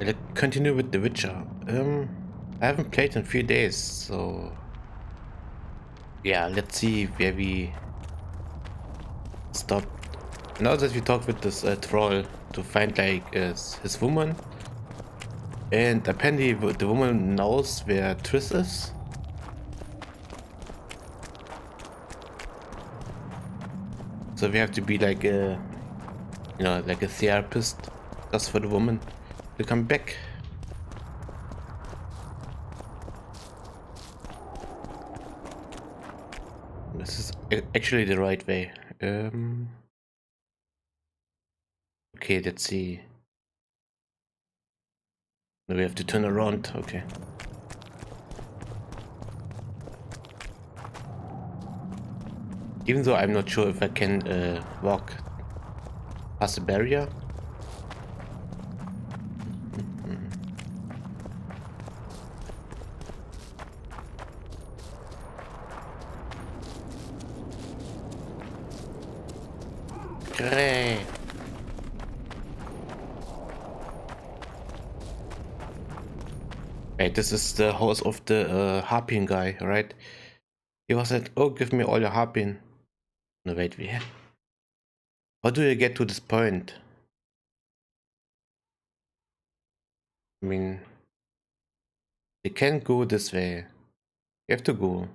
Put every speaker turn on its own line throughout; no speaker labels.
Let's continue with The Witcher. I haven't played in 3 days, so yeah, let's see where we stop. Now that we talked with this troll to find like his woman, and apparently the woman knows where Triss is. So we have to be like a, like a therapist just for the woman to come back. This is actually the right way. Okay, let's see. Now we have to turn around. Okay. Even though I'm not sure if I can walk past the barrier. Great. Hey, this is the house of the harping guy, right? He was like, "Oh, give me all your harping." No, wait, where? How do you get to this point? I mean, you can't go this way. You have to go.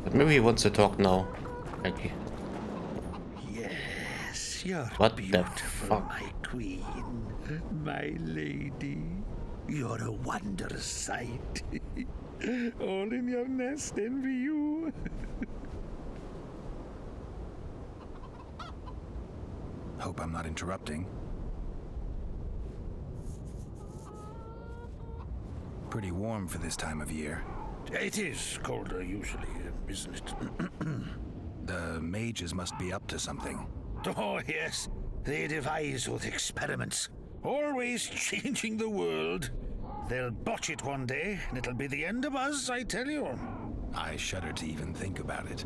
But maybe he wants to talk now. Okay.
Yes, you're
What the
beautiful,
fuck?
my queen, my lady. You're a wondrous sight. All in your nest envy you.
Hope I'm not interrupting. Pretty warm for this time of year.
It is colder usually, isn't it?
The mages must be up to something.
Oh, yes. They devise with experiments. Always changing the world. They'll botch it one day, and it'll be the end of us, I tell you.
I shudder to even think about it.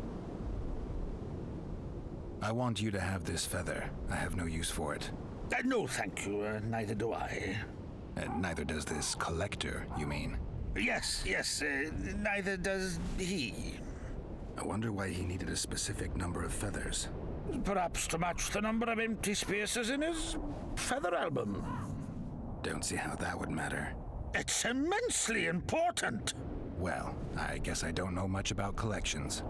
I want you to have this feather. I have no use for it.
No, thank you. Neither do I.
And neither does this collector, you mean?
Yes, neither does he.
I wonder why he needed a specific number of feathers.
Perhaps to match the number of empty spaces in his feather album.
Don't see how that would matter.
It's immensely important.
Well, I guess I don't know much about collections.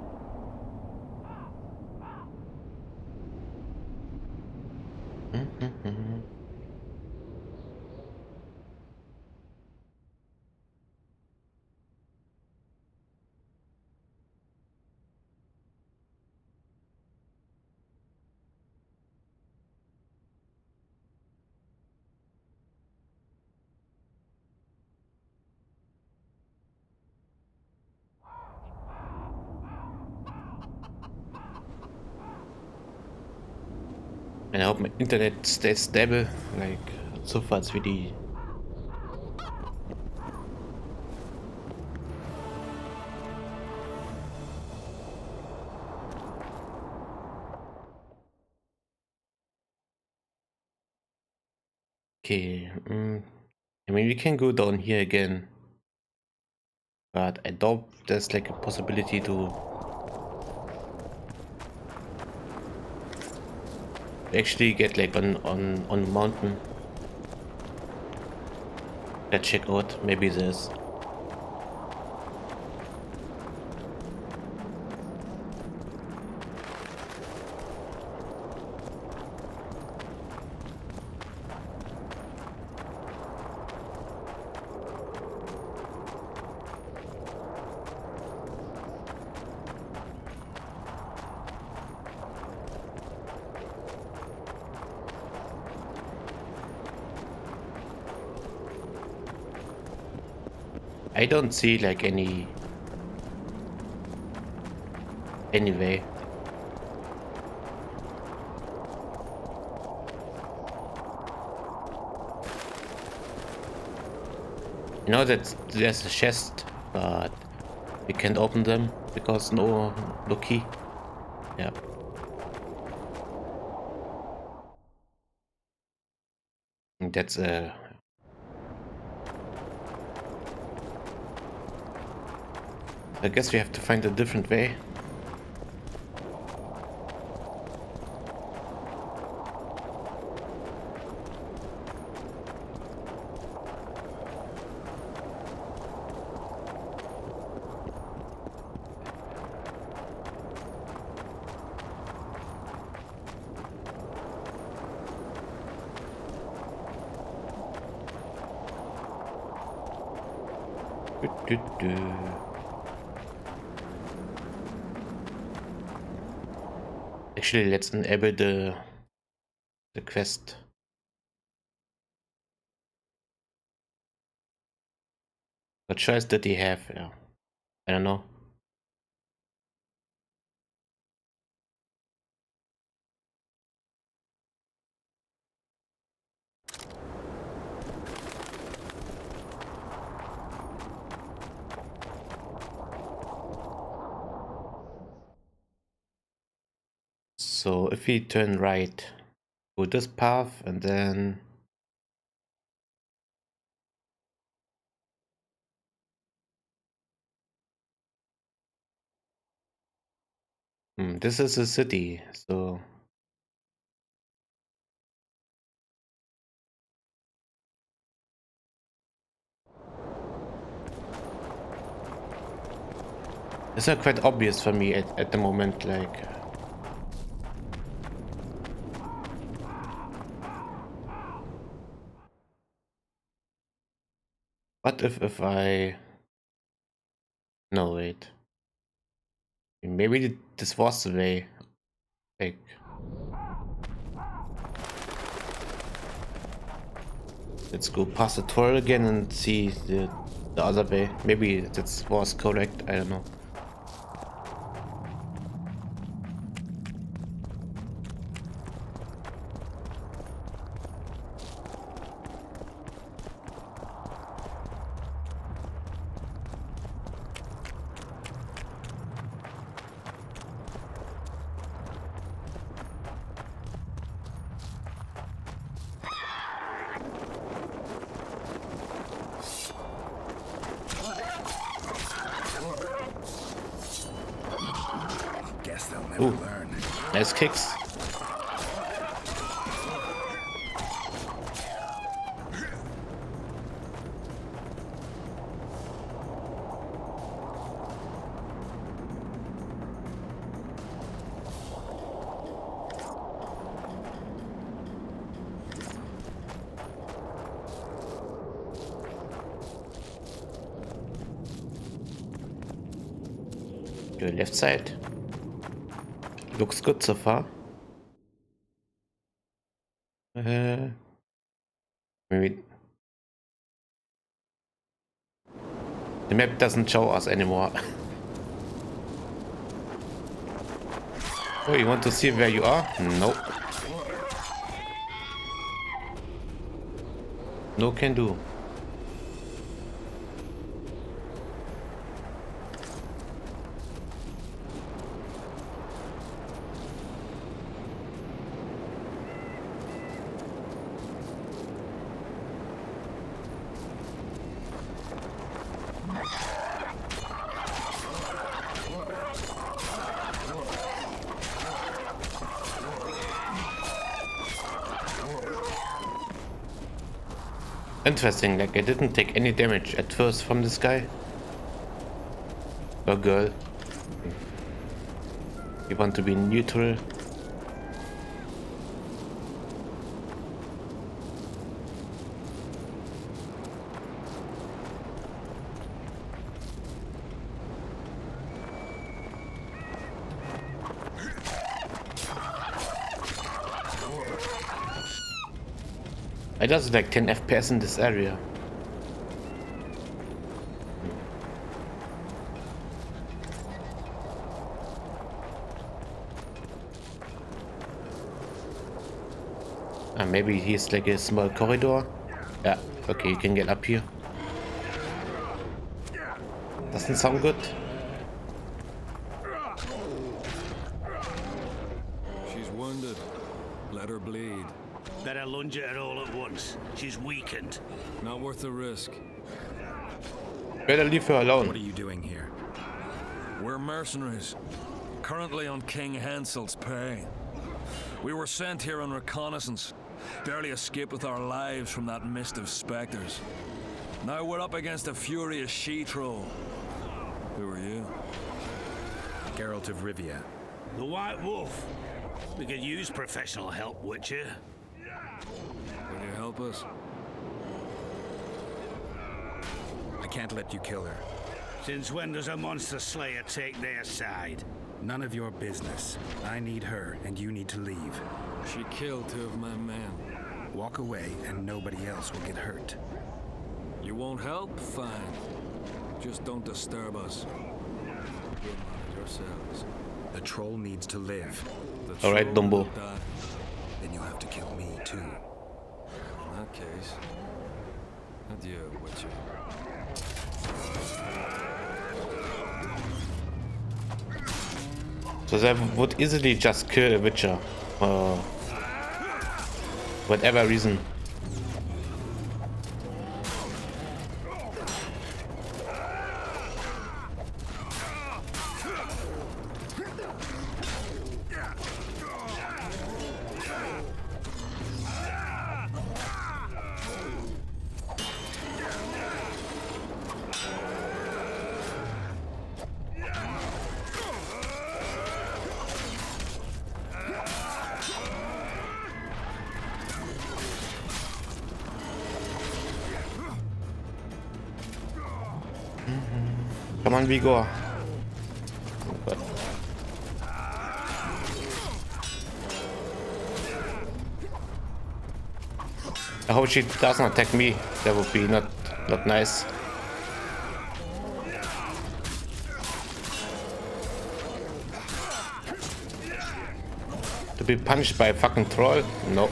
And I hope my internet stays stable, like so far it's really. Okay, I mean we can go down here again, but I doubt there's like a possibility to actually get like on mountain. Let's check out, maybe there's. I don't see like any way. You know that there's a chest, but We can't open them because no key. Yeah. And that's I guess we have to find a different way. Actually, let's enable the quest. What choice did he have? Yeah. I don't know. So if we turn right, go this path and then this is a city, so it's not quite obvious for me at the moment, like what if I no wait. Maybe this was the way. Like let's go past the twirl again and see the other way. Maybe that was correct, I don't know.
Guess they'll never
Ooh,
learn.
nice kicks. The left side looks good so far. Maybe the map doesn't show us anymore. Oh, you want to see where you are? Nope. No can do. Interesting, like I didn't take any damage at first from this guy. Or girl. You want to be neutral. I does like 10 FPS in this area. Maybe he's like a small corridor. Yeah, okay, you can get up here. Doesn't sound good.
Let her bleed.
Better lunge at her all at once. She's weakened.
Not worth the risk.
Better leave her
What
alone.
are you doing here?
We're mercenaries, currently on King Hansel's pay. We were sent here on reconnaissance, barely escaped with our lives from that mist of specters. Now we're up against a furious she-troll. Who are you?
Geralt of Rivia.
The White Wolf. We could use professional help, Witcher.
Will you help us?
I can't let you kill her.
Since when does a monster slayer take their side?
None of your business. I need her, and you need to leave.
She killed 2 of my men.
Walk away, and nobody else will get hurt.
You won't help? Fine. Just don't disturb us. You'll manage yourselves.
The troll needs to live.
The
All right,
troll
Dumbo.
will die.
Then you'll have to kill me, too.
In that case, adieu, Witcher.
So they would easily just kill a Witcher. Whatever reason. Come on, Vigor. Oh God. I hope she doesn't attack me. That would be not nice. To be punched by a fucking troll? No.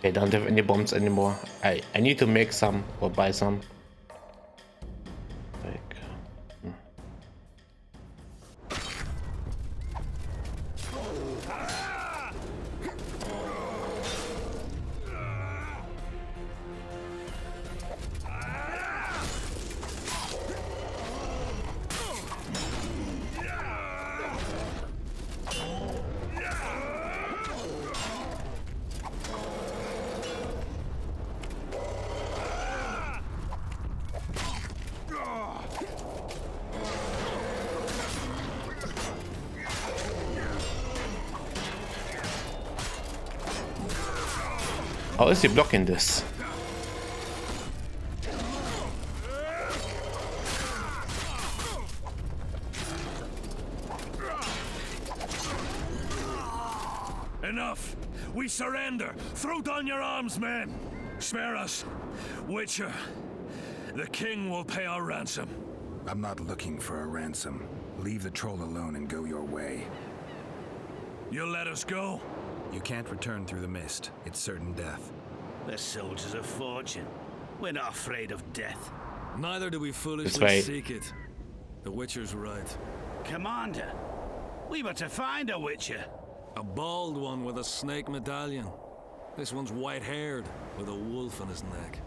I don't have any bombs anymore. I need to make some or buy some. Like, how is he blocking this?
Enough! We surrender! Throw down your arms, men! Spare us! Witcher, the king will pay our ransom.
I'm not looking for a ransom. Leave the troll alone and go your way.
You'll let us go?
You can't return through the mist. It's certain death.
We're soldiers of fortune. We're not afraid of death.
Neither do we
This
foolishly
way.
seek it. The Witcher's right.
Commander, we were to find a Witcher.
A bald one with a snake medallion. This one's white-haired, with a wolf on his neck.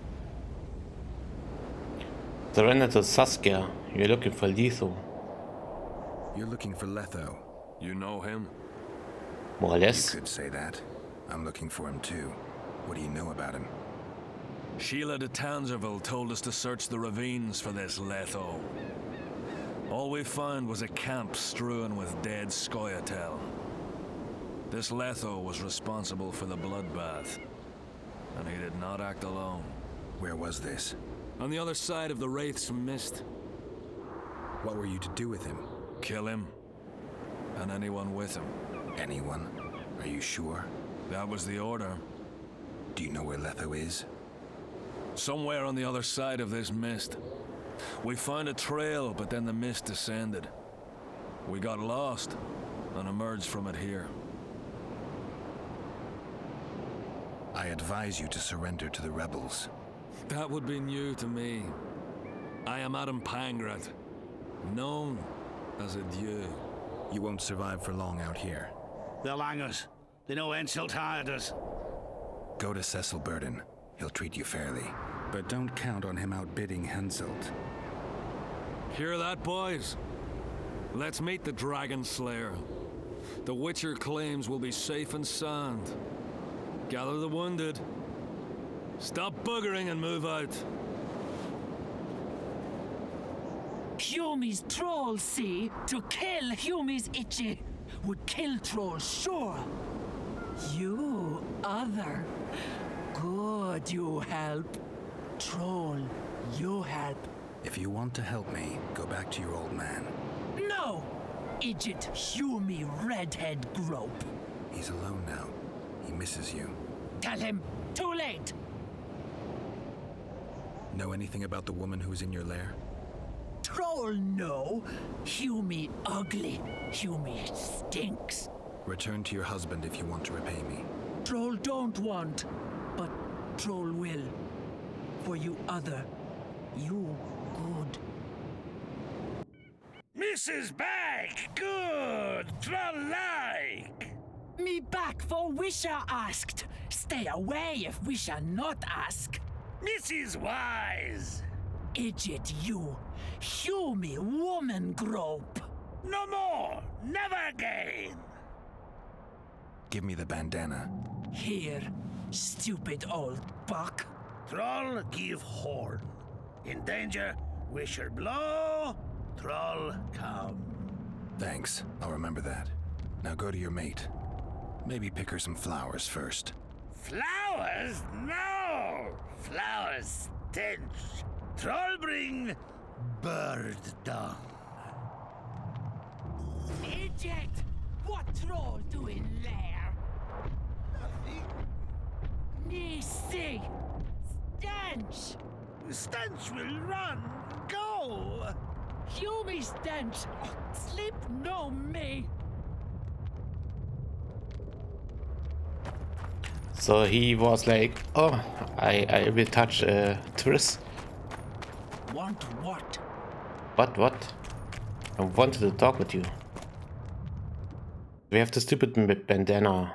Surrender to Saskia. You're looking for Letho.
You're looking for Letho.
You know him?
More or
You
less.
could say that. I'm looking for him too. What do you know about him?
Sheila de Tangerville told us to search the ravines for this Letho. All we found was a camp strewn with dead Scoia'tael. This Letho was responsible for the bloodbath, and he did not act alone.
Where was this?
On the other side of the Wraith's Mist.
What were you to do with him?
Kill him, and anyone with him.
Anyone? Are you sure?
That was the order.
Do you know where Letho is?
Somewhere on the other side of this mist. We found a trail, but then the mist descended. We got lost and emerged from it here.
I advise you to surrender to the rebels.
That would be new to me. I am Adam Pangrat, known as a Dieu.
You won't survive for long out here.
They'll hang us. They know Ensel tired us.
Go to Cecil Burden. He'll treat you fairly. But don't count on him outbidding Henselt.
Hear that, boys? Let's meet the Dragon Slayer. The Witcher claims we'll be safe and sound. Gather the wounded. Stop buggering and move out.
Humi's trolls, see? To kill Humi's itchy would kill trolls, sure. You, other. Good, you help. Troll, you help.
If you want to help me, go back to your old man.
No! Idjit Humi redhead grope.
He's alone now. He misses you.
Tell him, too late.
Know anything about the woman who's in your lair?
Troll, no. Humi ugly. Humi stinks.
Return to your husband if you want to repay me.
Troll don't want, but Troll will. For you other, you good.
Mrs. Back! Good! Troll-like!
Me back for Wisha asked. Stay away if Wisha not ask.
Mrs. Wise!
Idjit you. Humi woman grope.
No more! Never again!
Give me the bandana.
Here, stupid old buck.
Troll give horn. In danger, wisher blow, troll come.
Thanks. I'll remember that. Now go to your mate. Maybe pick her some flowers first.
Flowers? No! Flowers stench. Troll bring bird dung.
Idjit! What troll doing there?
Nothing.
Me see. Stench!
Stench will run. Go!
Humi stench! Sleep no me!
So he was like, oh, I will touch Triss.
Want what?
What? I wanted to talk with you. We have the stupid bandana.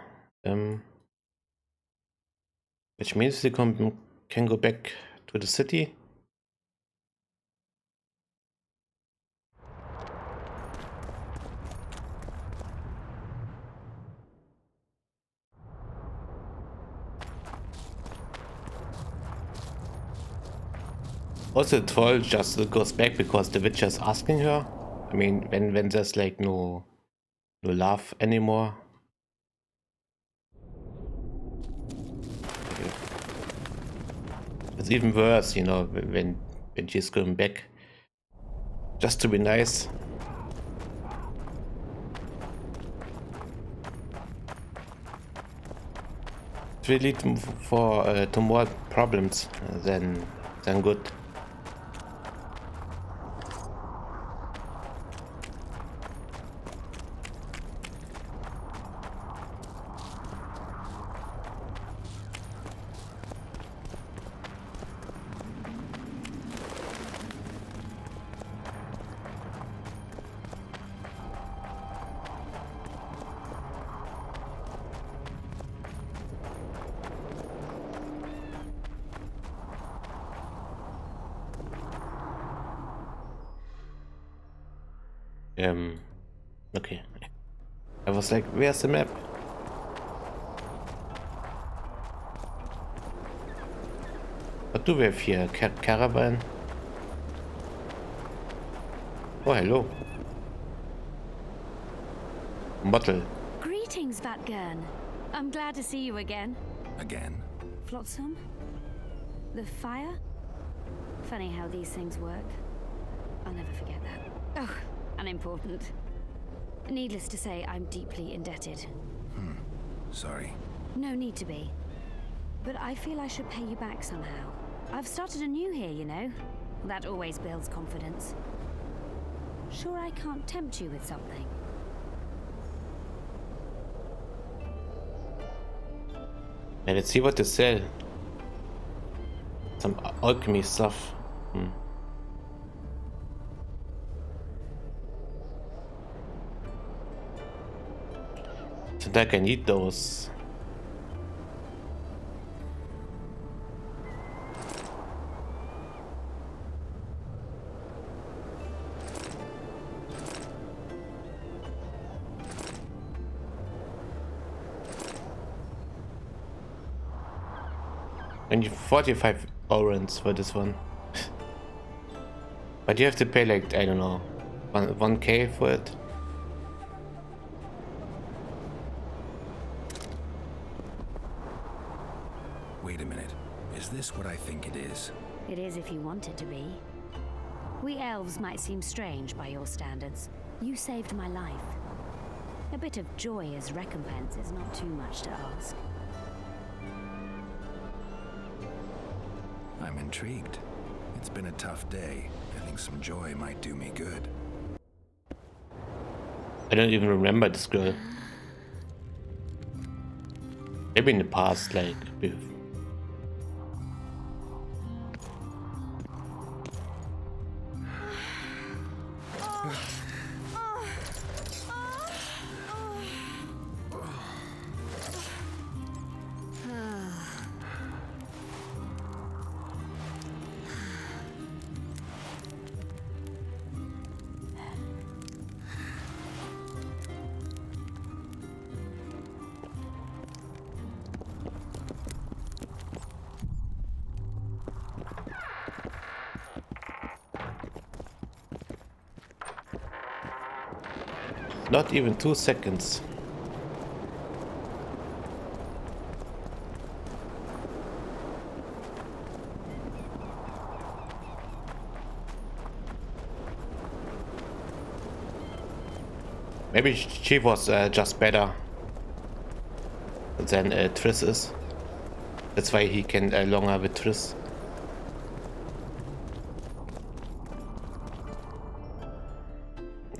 Which means they can go back to the city. Also, the troll just goes back because the witch is asking her. I mean, when there's like no love anymore. Okay. It's even worse, you know, when she's going back just to be nice. It will lead to more problems than good. Okay. I was like, where's the map? What do we have here? Caravan? Oh, hello. Bottle.
Greetings, Vatgern. I'm glad to see you again.
Again?
Flotsam? The fire? Funny how these things work. I'll never forget that. Oh, unimportant. Needless to say, I'm deeply indebted.
Sorry.
No need to be. But I feel I should pay you back somehow. I've started anew here, you know. That always builds confidence. Sure I can't tempt you with something?
Yeah, let's see what they sell. Some alchemy stuff. So I can eat those. And you 45 orens for this one. But you have to pay like, I don't know, 1k for it.
Wait a minute. Is this what I think it is?
It is if you want it to be. We elves might seem strange by your standards. You saved my life. A bit of joy as recompense is not too much to ask.
I'm intrigued. It's been a tough day. I think some joy might do me good.
I don't even remember this girl. Maybe in the past, like, not even 2 seconds. Maybe she was just better than Triss is. That's why he can longer with Triss.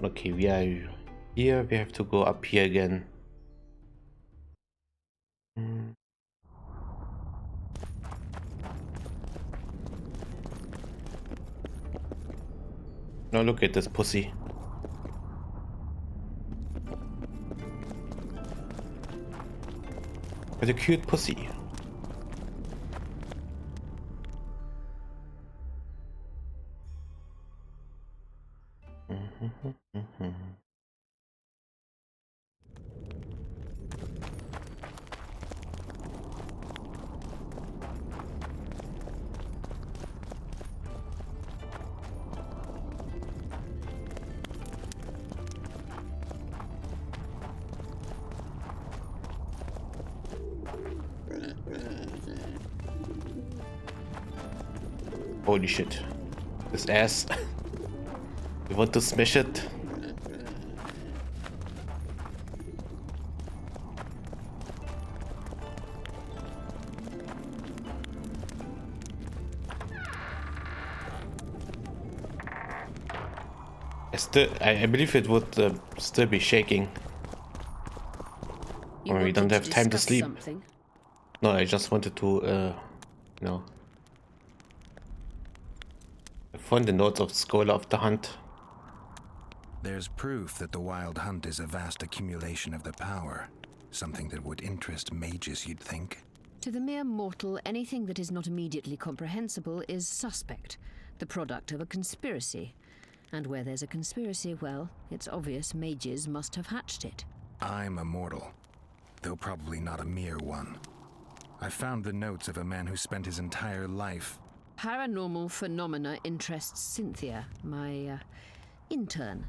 Okay, we are here. We have to go up here again. Now look at this pussy. What a cute pussy. Holy shit. This ass. You want to smash it? I believe it would still be shaking. Or we don't have time to sleep.
Something?
No, I just wanted to, no. I found the notes of the Scholar of the Hunt.
There's proof that the Wild Hunt is a vast accumulation of the power. Something that would interest mages, you'd think.
To the mere mortal, anything that is not immediately comprehensible is suspect, the product of a conspiracy. And where there's a conspiracy, well, it's obvious mages must have hatched it.
I'm a mortal, though probably not a mere one. I found the notes of a man who spent his entire life...
Paranormal phenomena interests Cynthia, my intern.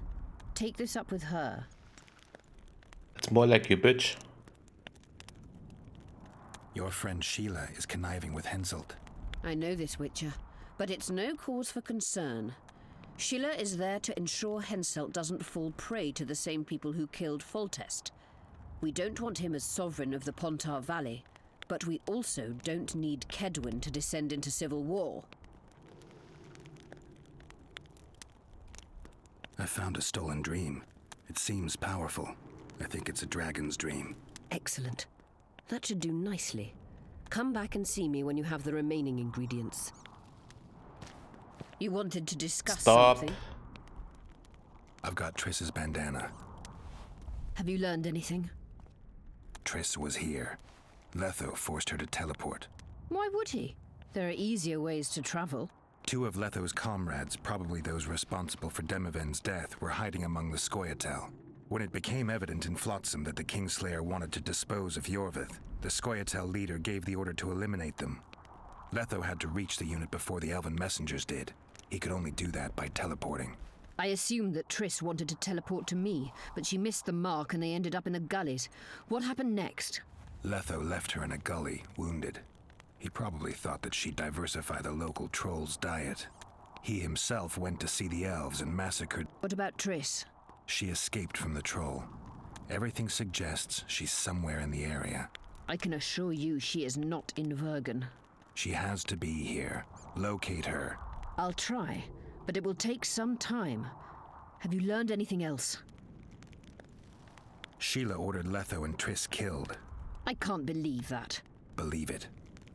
Take this up with her.
It's more like you, bitch.
Your friend Sheila is conniving with Henselt.
I know this, Witcher, but it's no cause for concern. Sheila is there to ensure Henselt doesn't fall prey to the same people who killed Foltest. We don't want him as sovereign of the Pontar Valley, but we also don't need Kedwin to descend into civil war.
I found a stolen dream. It seems powerful. I think it's a dragon's dream.
Excellent. That should do nicely. Come back and see me when you have the remaining ingredients. You wanted to discuss
Stop.
something?
I've got Triss's bandana.
Have you learned anything?
Triss was here. Letho forced her to teleport.
Why would he? There are easier ways to travel.
2 of Letho's comrades, probably those responsible for Demoven's death, were hiding among the Scoia'tael. When it became evident in Flotsam that the Kingslayer wanted to dispose of Yorvith, the Scoia'tael leader gave the order to eliminate them. Letho had to reach the unit before the Elven messengers did. He could only do that by teleporting.
I assumed that Triss wanted to teleport to me, but she missed the mark and they ended up in the gullies. What happened next?
Letho left her in a gully, wounded. He probably thought that she'd diversify the local trolls' diet. He himself went to see the elves and massacred.
What about Triss?
She escaped from the troll. Everything suggests she's somewhere in the area.
I can assure you she is not in Vergen.
She has to be here. Locate her.
I'll try, but it will take some time. Have you learned anything else?
Sheila ordered Letho and Triss killed.
I can't believe that.
Believe it.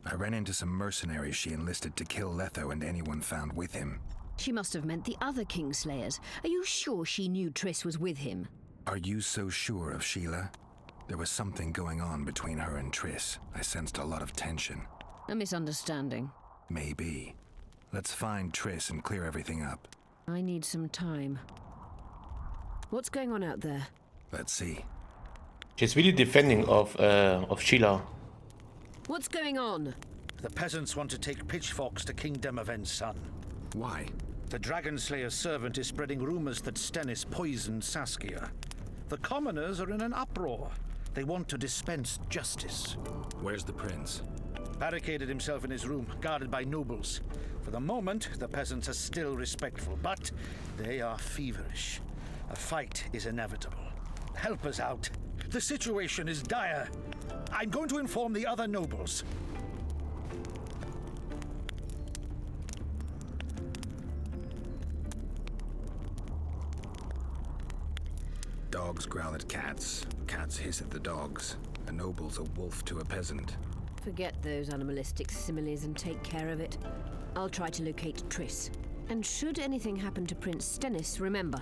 I ran into some mercenaries she enlisted to kill Letho and anyone found with him.
She must have meant the other Kingslayers. Are you sure she knew Triss was with him?
Are you so sure of Sheila? There was something going on between her and Triss. I sensed a lot of tension.
A misunderstanding.
Maybe. Let's find Triss and clear everything up.
I need some time. What's going on out there?
Let's see.
She's really defending of Sheila.
What's going on?
The peasants want to take pitchforks to King Demoven's son.
Why?
The Dragonslayer's servant is spreading rumors that Stennis poisoned Saskia. The commoners are in an uproar. They want to dispense justice.
Where's the prince?
Barricaded himself in his room, guarded by nobles. For the moment, the peasants are still respectful, but they are feverish. A fight is inevitable. Help us out. The situation is dire. I'm going to inform the other nobles.
Dogs growl at cats. Cats hiss at the dogs. A noble's a wolf to a peasant.
Forget those animalistic similes and take care of it. I'll try to locate Triss. And should anything happen to Prince Stennis, remember,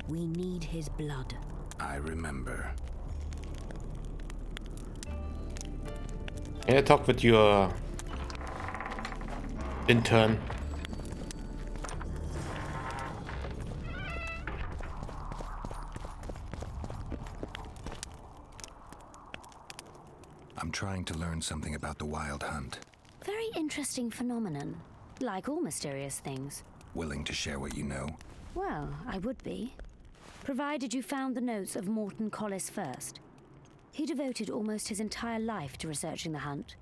we need his blood.
I remember.
Can I talk with your intern?
I'm trying to learn something about the Wild Hunt.
Very interesting phenomenon. Like all mysterious things.
Willing to share what you know?
Well, I would be. Provided you found the notes of Morton Collis first. He devoted almost his entire life to researching the hunt.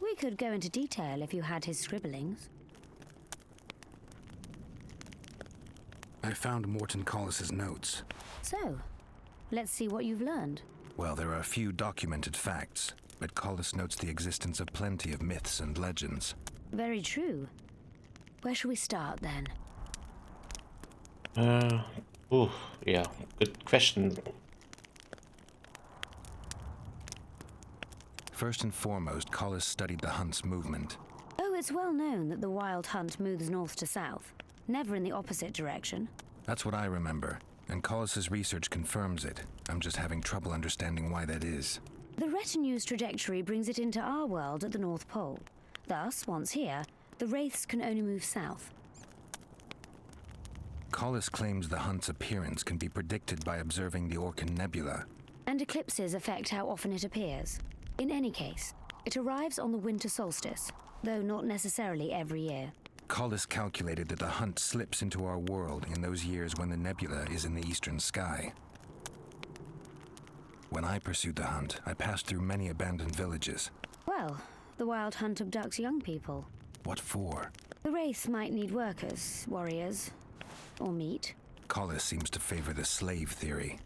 We could go into detail if you had his scribblings.
I found Morton Collis's notes.
So, let's see what you've learned.
Well, there are a few documented facts, but Collis notes the existence of plenty of myths and legends.
Very true. Where shall we start, then?
Yeah, good question.
First and foremost, Collis studied the hunt's movement.
Oh, it's well known that the Wild Hunt moves north to south, never in the opposite direction.
That's what I remember, and Collis's research confirms it. I'm just having trouble understanding why that is.
The retinue's trajectory brings it into our world at the North Pole. Thus, once here, the wraiths can only move south.
Collis claims the hunt's appearance can be predicted by observing the Orcan Nebula.
And eclipses affect how often it appears. In any case, it arrives on the winter solstice, though not necessarily every year.
Collis calculated that the hunt slips into our world in those years when the nebula is in the eastern sky. When I pursued the hunt, I passed through many abandoned villages.
Well, the Wild Hunt abducts young people.
What for?
The wraiths might need workers, warriors, or meat.
Collis seems to favor the slave theory.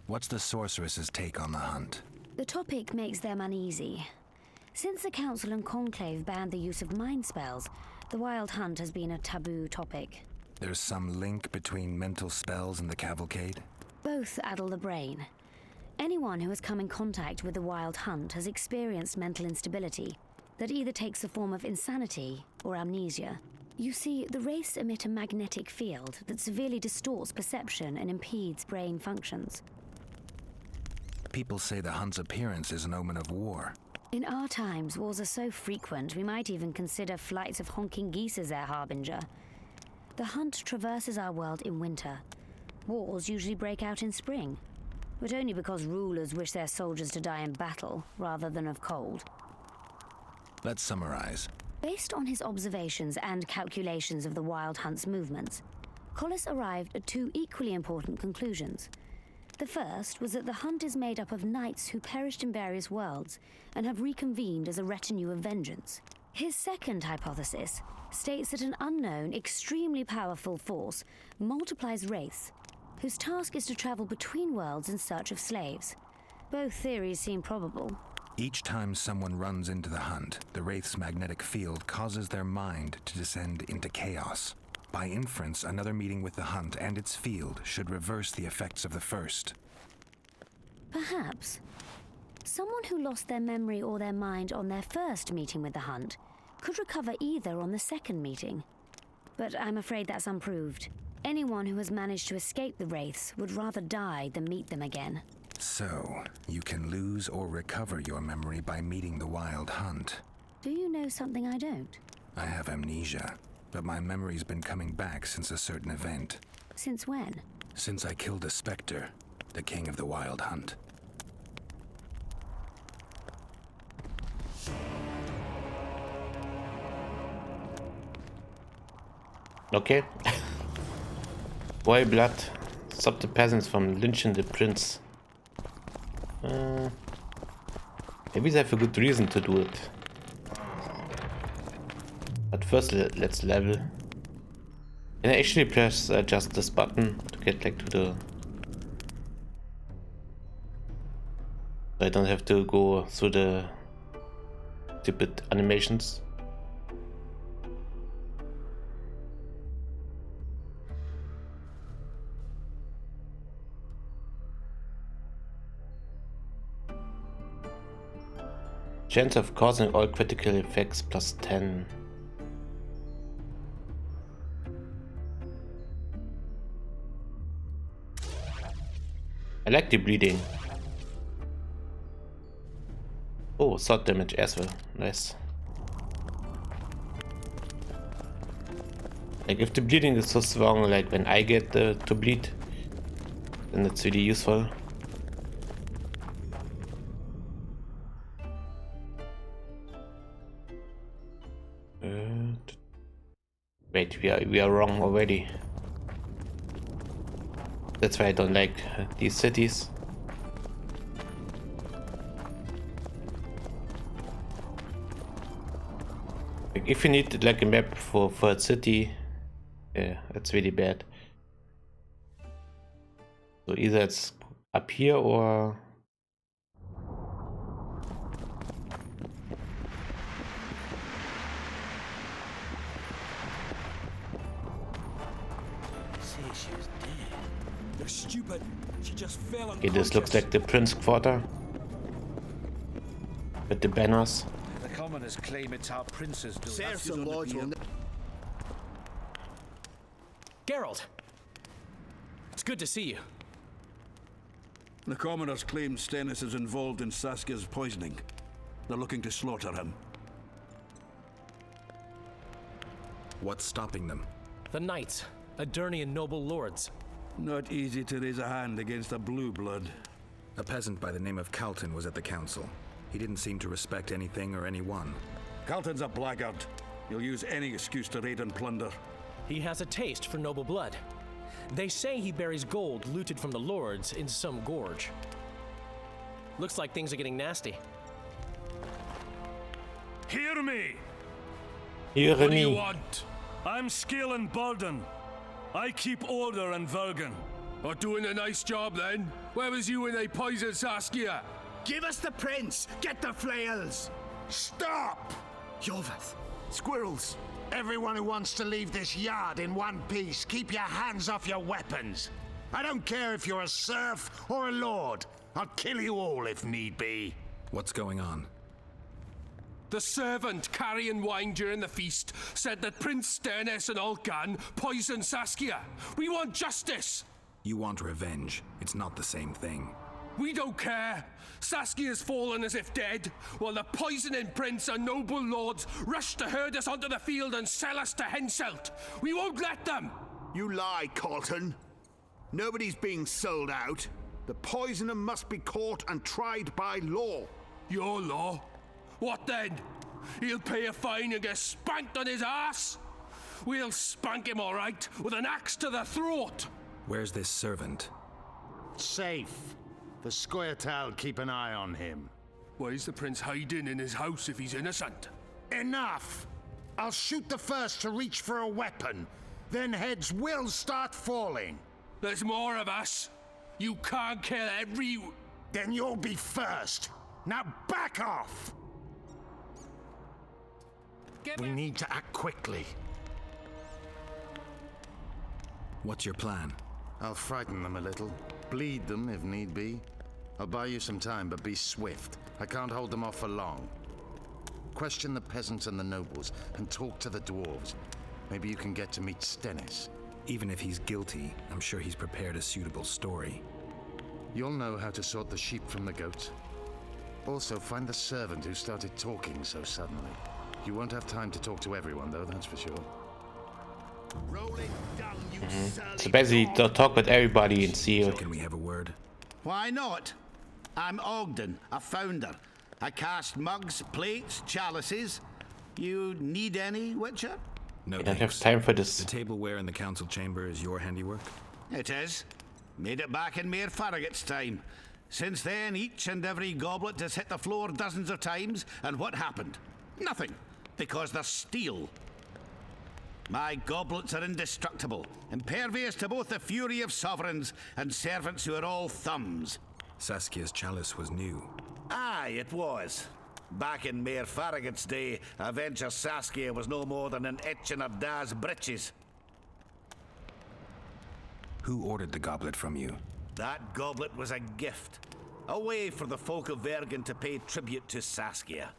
What's the sorceress's take on the hunt?
The topic makes them uneasy. Since the Council and Conclave banned the use of mind spells, the Wild Hunt has been a taboo topic.
There's some link between mental spells and the cavalcade?
Both addle the brain. Anyone who has come in contact with the Wild Hunt has experienced mental instability that either takes the form of insanity or amnesia. You see, the wraiths emit a magnetic field that severely distorts perception and impedes brain functions.
People say the Hunt's appearance is an omen of war.
In our times, wars are so frequent, we might even consider flights of honking geese as their harbinger. The Hunt traverses our world in winter. Wars usually break out in spring, but only because rulers wish their soldiers to die in battle rather than of cold.
Let's summarize.
Based on his observations and calculations of the Wild Hunt's movements, Collis arrived at two equally important conclusions. The first was that the Hunt is made up of knights who perished in various worlds and have reconvened as a retinue of vengeance. His second hypothesis states that an unknown, extremely powerful force multiplies wraiths, whose task is to travel between worlds in search of slaves. Both theories seem probable.
Each time someone runs into the Hunt, the Wraith's magnetic field causes their mind to descend into chaos. By inference, another meeting with the Hunt and its field should reverse the effects of the first.
Perhaps. Someone who lost their memory or their mind on their first meeting with the Hunt could recover either on the second meeting. But I'm afraid that's unproved. Anyone who has managed to escape the Wraiths would rather die than meet them again.
So, you can lose or recover your memory by meeting the Wild Hunt.
Do you know something I don't?
I have amnesia, but my memory's been coming back since a certain event.
Since when?
Since I killed a Spectre, the king of the Wild Hunt.
Okay. Royal blood. Stop the peasants from lynching the prince. Maybe they have a good reason to do it. But first let's level. Can I actually press just this button to get like to the... I don't have to go through the stupid animations. Chance of causing all critical effects plus 10. I like the bleeding. Oh, sword damage as well. Nice. Like if the bleeding is so strong, like when I get to bleed, then it's really useful. Wait, we are wrong already. That's why I don't like these cities. Like if you need like a map for a city, yeah, that's really bad. So either it's up here or
Stupid. She just fell
okay, this looks like the Prince Quarter with the banners.
The commoners claim it's our prince's doing.
Serve some lodge on
Geralt! It's good to see you.
The commoners claim Stennis is involved in Saskia's poisoning. They're looking to slaughter him.
What's stopping them?
The knights, Adernian noble lords.
Not easy to raise a hand against a blue blood.
A peasant by the name of Calton was at the council. He didn't seem to respect anything or anyone.
Calton's a blackguard. He'll use any excuse to raid and plunder.
He has a taste for noble blood. They say he buries gold looted from the lords in some gorge. Looks like things are getting nasty.
Hear me!
Hear
What do
me.
you want? I'm Scalan Balden. I keep order in Vergen.
Are doing a nice job then? Where was you when they poisoned Saskia?
Give us the prince! Get the flails!
Stop!
Yoveth! Squirrels! Everyone who wants to leave this yard in one piece, keep your hands off your weapons. I don't care if you're a serf or a lord. I'll kill you all if need be.
What's going on?
The servant carrying wine during the feast said that Prince Stennis and Olcan poisoned Saskia. We want justice!
You want revenge. It's not the same thing.
We don't care. Saskia's fallen as if dead, while the poisoning prince and noble lords rush to herd us onto the field and sell us to Henselt. We won't let them!
You lie, Colton. Nobody's being sold out. The poisoner must be caught and tried by law.
Your law? What then? He'll pay a fine and get spanked on his ass? We'll spank him all right, with an axe to the throat.
Where's this servant?
Safe. The Scoia'tael keep an eye on him.
Why is the prince hiding in his house if he's innocent?
Enough! I'll shoot the first to reach for a weapon. Then heads will start falling.
There's more of us. You can't kill every...
Then you'll be first. Now back off! We need to act quickly.
What's your plan?
I'll frighten them a little. Bleed them if need be. I'll buy you some time, but be swift. I can't hold them off for long. Question the peasants and the nobles, and talk to the dwarves. Maybe you can get to meet Stennis.
Even if he's guilty, I'm sure he's prepared a suitable story.
You'll know how to sort the sheep from the goats. Also, find the servant who started talking so suddenly. You won't have time to talk to everyone, though, that's for sure.
Rolling down, you
So basically, they'll talk with everybody and see.
Can we have a word?
Why not? I'm Ogden, a founder. I cast mugs, plates, chalices. You need any, Witcher?
No,
I don't have time for this.
The tableware in the council chamber is your handiwork?
It is. Made it back in Mayor Farragut's time. Since then, each and every goblet has hit the floor dozens of times, and what happened? Nothing, because they're steel. My goblets are indestructible, impervious to both the fury of sovereigns and servants who are all thumbs.
Saskia's chalice was new.
Aye, it was. Back in Mayor Farragut's day, a venture Saskia was no more than an itch in her da's breeches.
Who ordered the goblet from you?
That goblet was a gift. A way for the folk of Vergen to pay tribute to Saskia.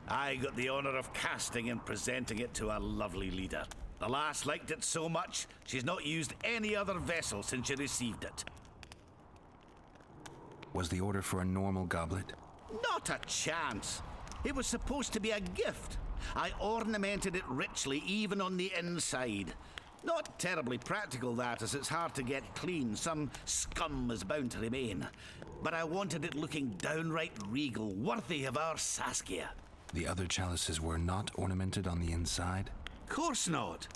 I got the honor of casting and presenting it to our lovely leader. The lass liked it so much, she's not used any other vessel since she received it.
Was the order for a normal goblet?
Not a chance. It was supposed to be a gift. I ornamented it richly, even on the inside. Not terribly practical, that, as it's hard to get clean. Some scum is bound to remain. But I wanted it looking downright regal, worthy of our Saskia.
The other chalices were not ornamented on the inside?
Course not.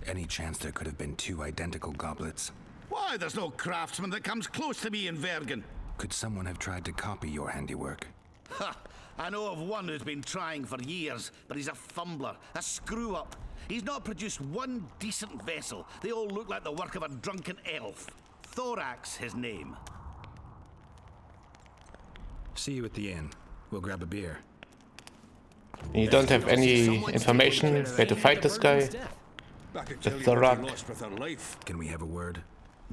Any chance there could have been two identical goblets?
Why, there's no craftsman that comes close to me in Vergen.
Could someone have tried to copy your handiwork?
Ha! I know of one who's been trying for years, but he's a fumbler, a screw-up. He's not produced one decent vessel. They all look like the work of a drunken elf. Thorax, his name.
See you at the inn. We'll grab a beer.
You don't have any information where to fight this guy? The Thorax.
Can we have a word?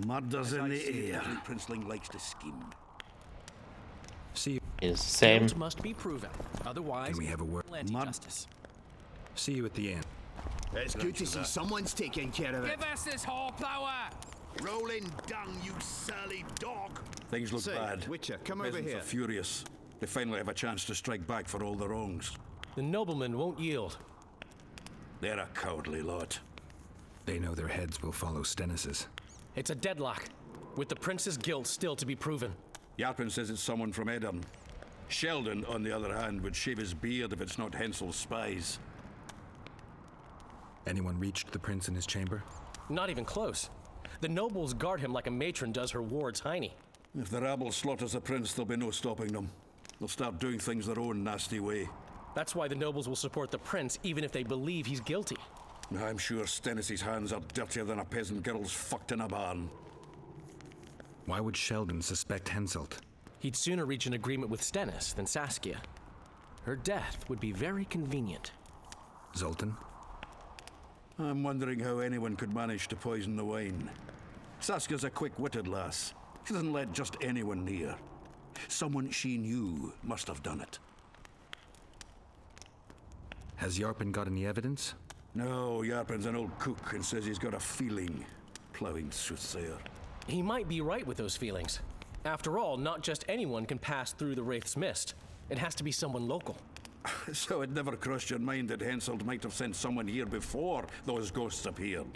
Murders in the air.
Princeling likes to scheme.
See you.
Is the same.
Guilt must be proven. Otherwise,
Can we have a word?
Justice.
See you at the inn.
It's good to see someone's taking care of it.
Give us this horsepower!
Rolling down, you surly dog.
Things look
Say,
bad.
Witcher, come over
Peasants
here.
are furious. They finally have a chance to strike back for all the wrongs.
The noblemen won't yield.
They're a cowardly lot.
They know their heads will follow Stennis's.
It's a deadlock, with the prince's guilt still to be proven.
Yarpin says it's someone from Edern. Sheldon, on the other hand, would shave his beard if it's not Hensel's spies.
Anyone reached the prince in his chamber?
Not even close. The nobles guard him like a matron does her ward's hiney.
If the rabble slaughters the prince, there'll be no stopping them. They'll start doing things their own nasty way.
That's why the nobles will support the prince even if they believe he's guilty.
I'm sure Stennis's hands are dirtier than a peasant girl's fucked in a barn.
Why would Sheldon suspect Henselt?
He'd sooner reach an agreement with Stennis than Saskia. Her death would be very convenient.
Zoltan?
I'm wondering how anyone could manage to poison the wine. Saskia's a quick-witted lass. She doesn't let just anyone near. Someone she knew must have done it.
Has Yarpen got any evidence?
No, Yarpen's an old cook and says he's got a feeling. Plowing soothsayer.
He might be right with those feelings. After all, not just anyone can pass through the Wraith's mist. It has to be someone local.
So it never crossed your mind that Henselt might have sent someone here before those ghosts appeared?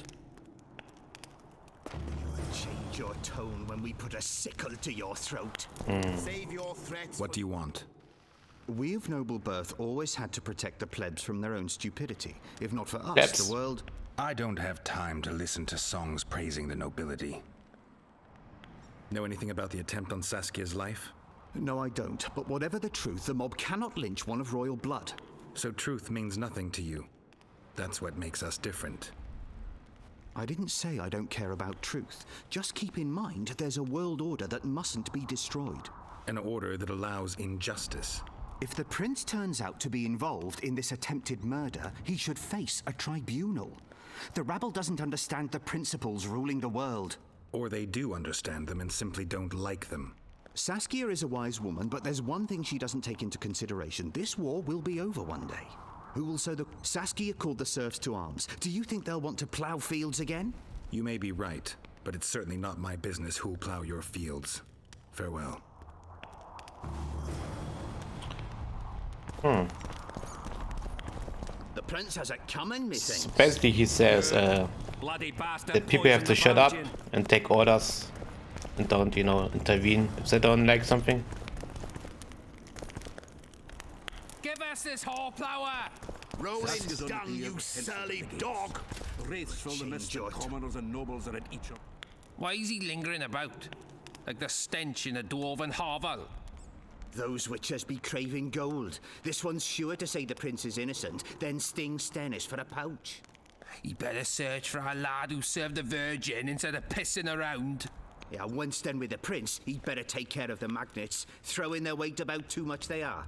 Change your tone when we put a sickle to your throat. Save your threats.
What do you want?
We of noble birth always had to protect the plebs from their own stupidity. If not for us,
Plebs.
the world...
I don't have time to listen to songs praising the nobility. Know anything about the attempt on Saskia's life?
No, I don't. But whatever the truth, the mob cannot lynch one of royal blood.
So truth means nothing to you. That's what makes us different.
I didn't say I don't care about truth. Just keep in mind there's a world order that mustn't be destroyed.
An order that allows injustice.
If the prince turns out to be involved in this attempted murder, he should face a tribunal. The rabble doesn't understand the principles ruling the world.
Or they do understand them and simply don't like them.
Saskia is a wise woman, but there's one thing she doesn't take into consideration. This war will be over one day. Who will sow the... Saskia called the serfs to arms. Do you think they'll want to plow fields again?
You may be right, but it's certainly not my business who'll plow your fields. Farewell.
The prince has it coming, methinks.
So basically he says that people have to shut up and take orders and don't, you know, intervene if they don't like something.
Give us this horplower!
Roll it down, you surly dog!
Wraiths fill the mist and commoners and nobles are at each other.
Why is he lingering about? Like the stench in a dwarven hovel?
Those witches be craving gold. This one's sure to say the prince is innocent, then sting Stennis for a pouch.
He better search for a lad who served the Virgin instead of pissing around.
Yeah, once done with the prince, he'd better take care of the magnets, throwing their weight about too much they are.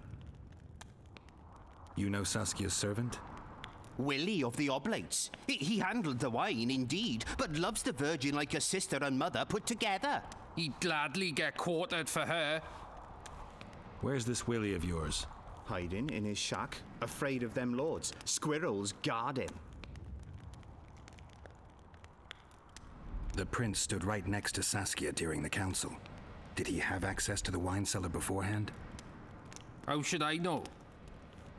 You know Saskia's servant?
Willie of the Oblates. He handled the wine, indeed, but loves the Virgin like a sister and mother put together.
He'd gladly get quartered for her.
Where's this Willie of yours?
Hiding in his shack, afraid of them lords. Squirrels guard him.
The prince stood right next to Saskia during the council. Did he have access to the wine cellar beforehand?
How should I know?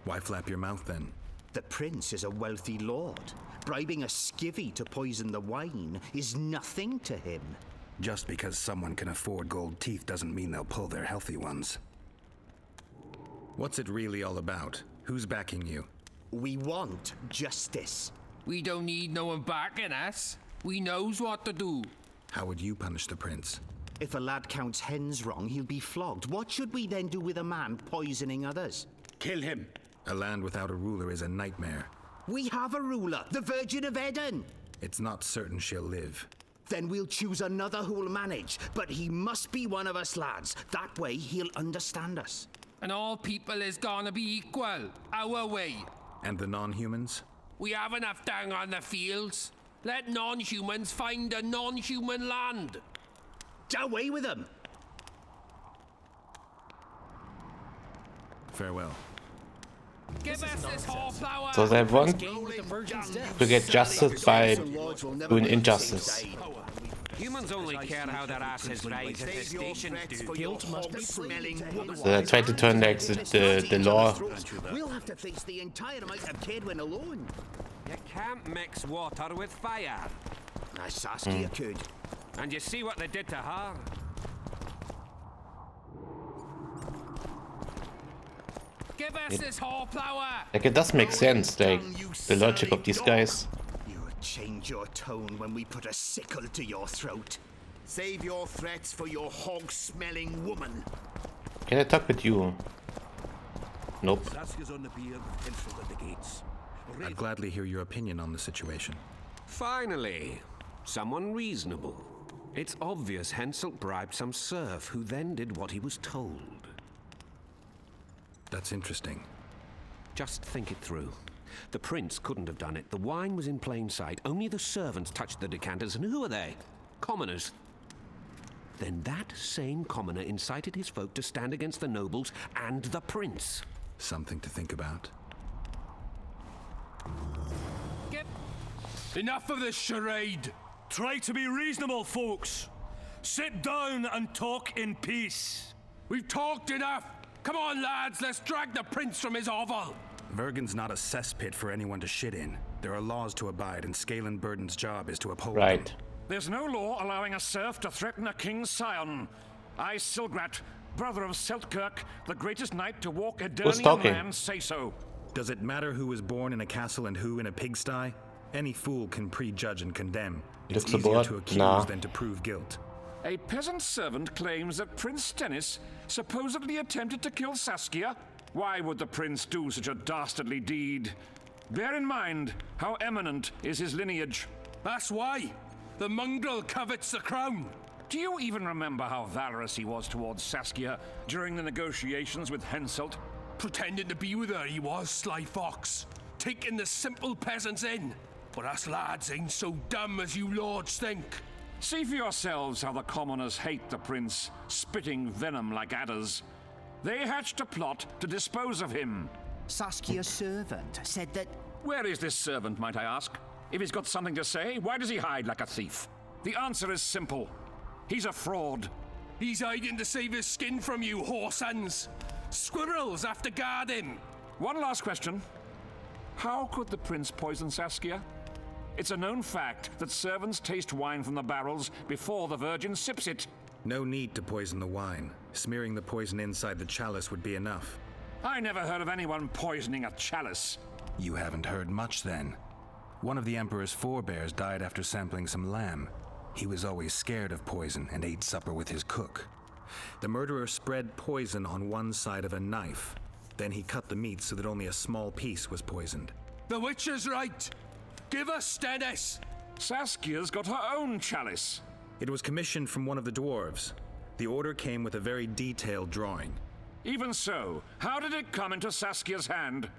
Why flap your mouth then?
The prince is a wealthy lord. Bribing a skivvy to poison the wine is nothing to him.
Just because someone can afford gold teeth doesn't mean they'll pull their healthy ones. What's it really all about? Who's backing you?
We want justice.
We don't need no one backing us. We knows what to do.
How would you punish the prince?
If a lad counts hens wrong, he'll be flogged. What should we then do with a man poisoning others?
Kill him.
A land without a ruler is a nightmare.
We have a ruler, the Virgin of Eden.
It's not certain she'll live.
Then we'll choose another who'll manage. But he must be one of us lads. That way he'll understand us.
And all people is gonna be equal, our way.
And the non-humans?
We have enough down on the fields. Let non-humans find a non-human land.
Away with them.
Farewell.
Give us this horplower.
So they want to get justice by doing injustice.
Humans only care how their asses rise at the stations do.
Guilt must be
So they try to turn the law.
We'll have to face the entire amount of Kedwin alone.
You can't mix water with fire.
Saskia could.
And you see what they did to her?
Give us this horplower.
Like, it does make sense, like, the logic of these guys.
You'll change your tone when we put a sickle to your throat. Save your threats for your hog-smelling woman.
Can I talk with you? Nope.
Saskia's on the pier, Henselt at the gates.
I'd gladly hear your opinion on the situation.
Finally, someone reasonable. It's obvious Henselt bribed some serf who then did what he was told.
That's interesting.
Just think it through. The prince couldn't have done it. The wine was in plain sight. Only the servants touched the decanters, and who are they? Commoners. Then that same commoner incited his folk to stand against the nobles and the prince.
Something to think about.
Enough of this charade!
Try to be reasonable, folks. Sit down and talk in peace.
We've talked enough! Come on, lads, let's drag the prince from his hovel!
Vergen's not a cesspit for anyone to shit in. There are laws to abide, and Scalen Burden's job is to uphold
Right.
them.
There's no law allowing a serf to threaten a king's scion. I, Silgrat, brother of Seltkirk, the greatest knight to walk Edirnian lands, say so.
Does it matter who was born in a castle and who in a pigsty? Any fool can prejudge and condemn. It's easier to accuse than to prove guilt.
A peasant servant claims that Prince Stennis supposedly attempted to kill Saskia. Why would the prince do such a dastardly deed? Bear in mind how eminent is his lineage.
That's why. The mongrel covets the crown.
Do you even remember how valorous he was towards Saskia during the negotiations with Henselt?
Pretending to be with her, he was, sly fox. Taking the simple peasants in. But us lads ain't so dumb as you lords think.
See for yourselves how the commoners hate the prince, spitting venom like adders. They hatched a plot to dispose of him.
Saskia's servant said that...
Where is this servant, might I ask? If he's got something to say, why does he hide like a thief? The answer is simple. He's a fraud.
He's hiding to save his skin from you, whoresons. Squirrels have to guard him.
One last question. How could the prince poison Saskia? It's a known fact that servants taste wine from the barrels before the virgin sips it.
No need to poison the wine. Smearing the poison inside the chalice would be enough.
I never heard of anyone poisoning a chalice.
You haven't heard much then. One of the Emperor's forebears died after sampling some lamb. He was always scared of poison and ate supper with his cook. The murderer spread poison on one side of a knife. Then he cut the meat so that only a small piece was poisoned.
The witch is right. Give us Stennis.
Saskia's got her own chalice.
It was commissioned from one of the dwarves. The order came with a very detailed drawing.
Even so, how did it come into Saskia's hand?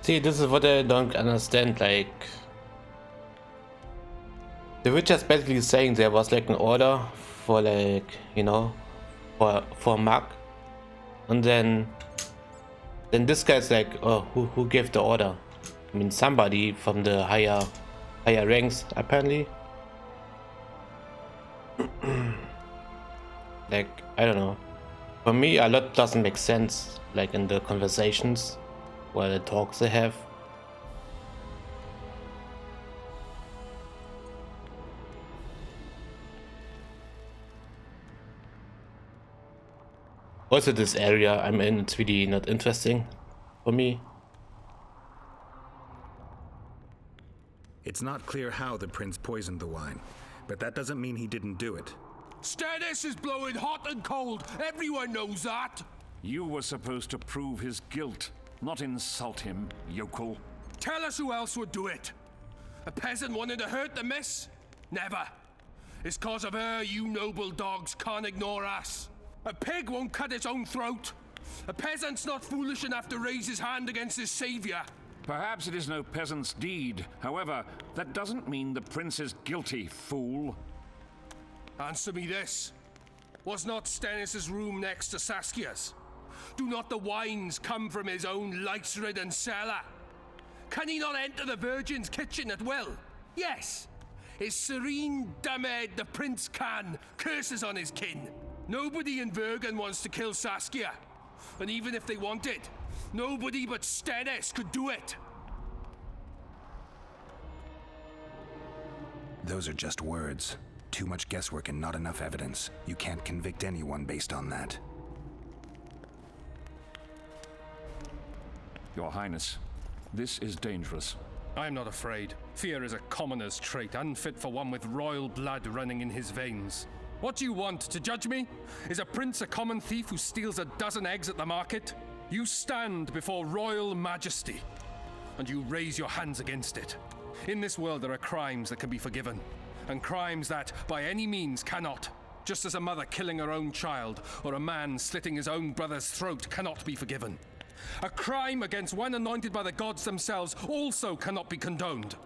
See, this is what I don't understand, like... The Witcher's basically saying there was like an order for like, you know, for Mark. And then this guy's like, oh, who gave the order? I mean, somebody from the higher ranks, apparently. Like, I don't know. For me, a lot doesn't make sense, like in the conversations, or the talks they have. Also, this area I'm in, it's really not interesting for me.
It's not clear how the prince poisoned the wine, but that doesn't mean he didn't do it.
Stennis is blowing hot and cold. Everyone knows that.
You were supposed to prove his guilt, not insult him, yokel.
Tell us who else would do it. A peasant wanting to hurt the miss? Never. It's cause of her you noble dogs can't ignore us. A pig won't cut its own throat. A peasant's not foolish enough to raise his hand against his savior.
Perhaps it is no peasant's deed. However, that doesn't mean the prince is guilty, fool.
Answer me this. Was not Stennis' room next to Saskia's? Do not the wines come from his own lice-ridden cellar? Can he not enter the Virgin's kitchen at will? Yes. His serene dumbhead the prince can, curses on his kin. Nobody in Vergen wants to kill Saskia. And even if they wanted, nobody but Stennis could do it.
Those are just words. Too much guesswork and not enough evidence. You can't convict anyone based on that.
Your Highness, this is dangerous.
I am not afraid. Fear is a commoner's trait, unfit for one with royal blood running in his veins. What do you want, to judge me? Is a prince a common thief who steals a dozen eggs at the market? You stand before royal majesty, and you raise your hands against it. In this world there are crimes that can be forgiven, and crimes that, by any means, cannot. Just as a mother killing her own child, or a man slitting his own brother's throat cannot be forgiven. A crime against one anointed by the gods themselves also cannot be condoned.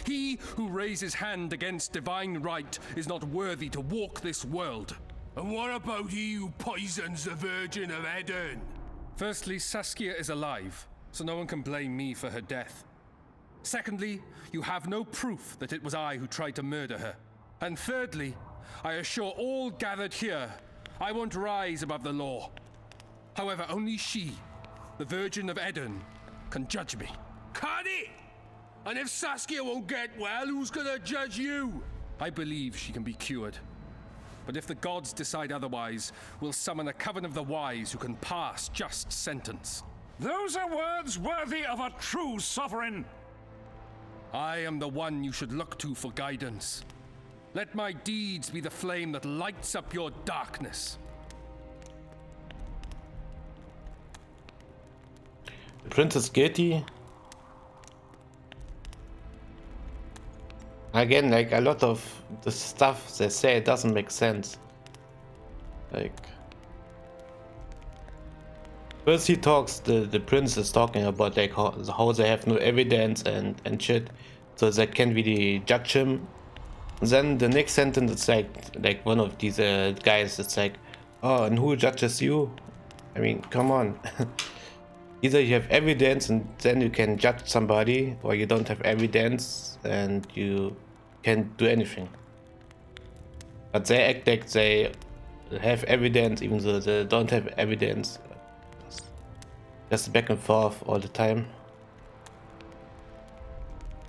He who raises hand against divine right is not worthy to walk this world.
And what about he who poisons the Virgin of Eden?
Firstly, Saskia is alive, so no one can blame me for her death. Secondly, you have no proof that it was I who tried to murder her. And thirdly, I assure all gathered here, I won't rise above the law. However, only she, the Virgin of Eden, can judge me.
Can it? And if Saskia won't get well, who's gonna judge you?
I believe she can be cured. But if the gods decide otherwise, we'll summon a coven of the wise who can pass just sentence.
Those are words worthy of a true sovereign.
I am the one you should look to for guidance. Let my deeds be the flame that lights up your darkness.
The prince is guilty. Again, like, a lot of the stuff they say doesn't make sense. Like, first he talks, the prince is talking about like how they have no evidence and shit, so they can't really judge him. Then the next sentence, it's like one of these guys, it's like, oh, and who judges you? I mean, come on. Either you have evidence and then you can judge somebody, or you don't have evidence and you can't do anything. But they act like they have evidence even though they don't have evidence. Just back and forth all the time.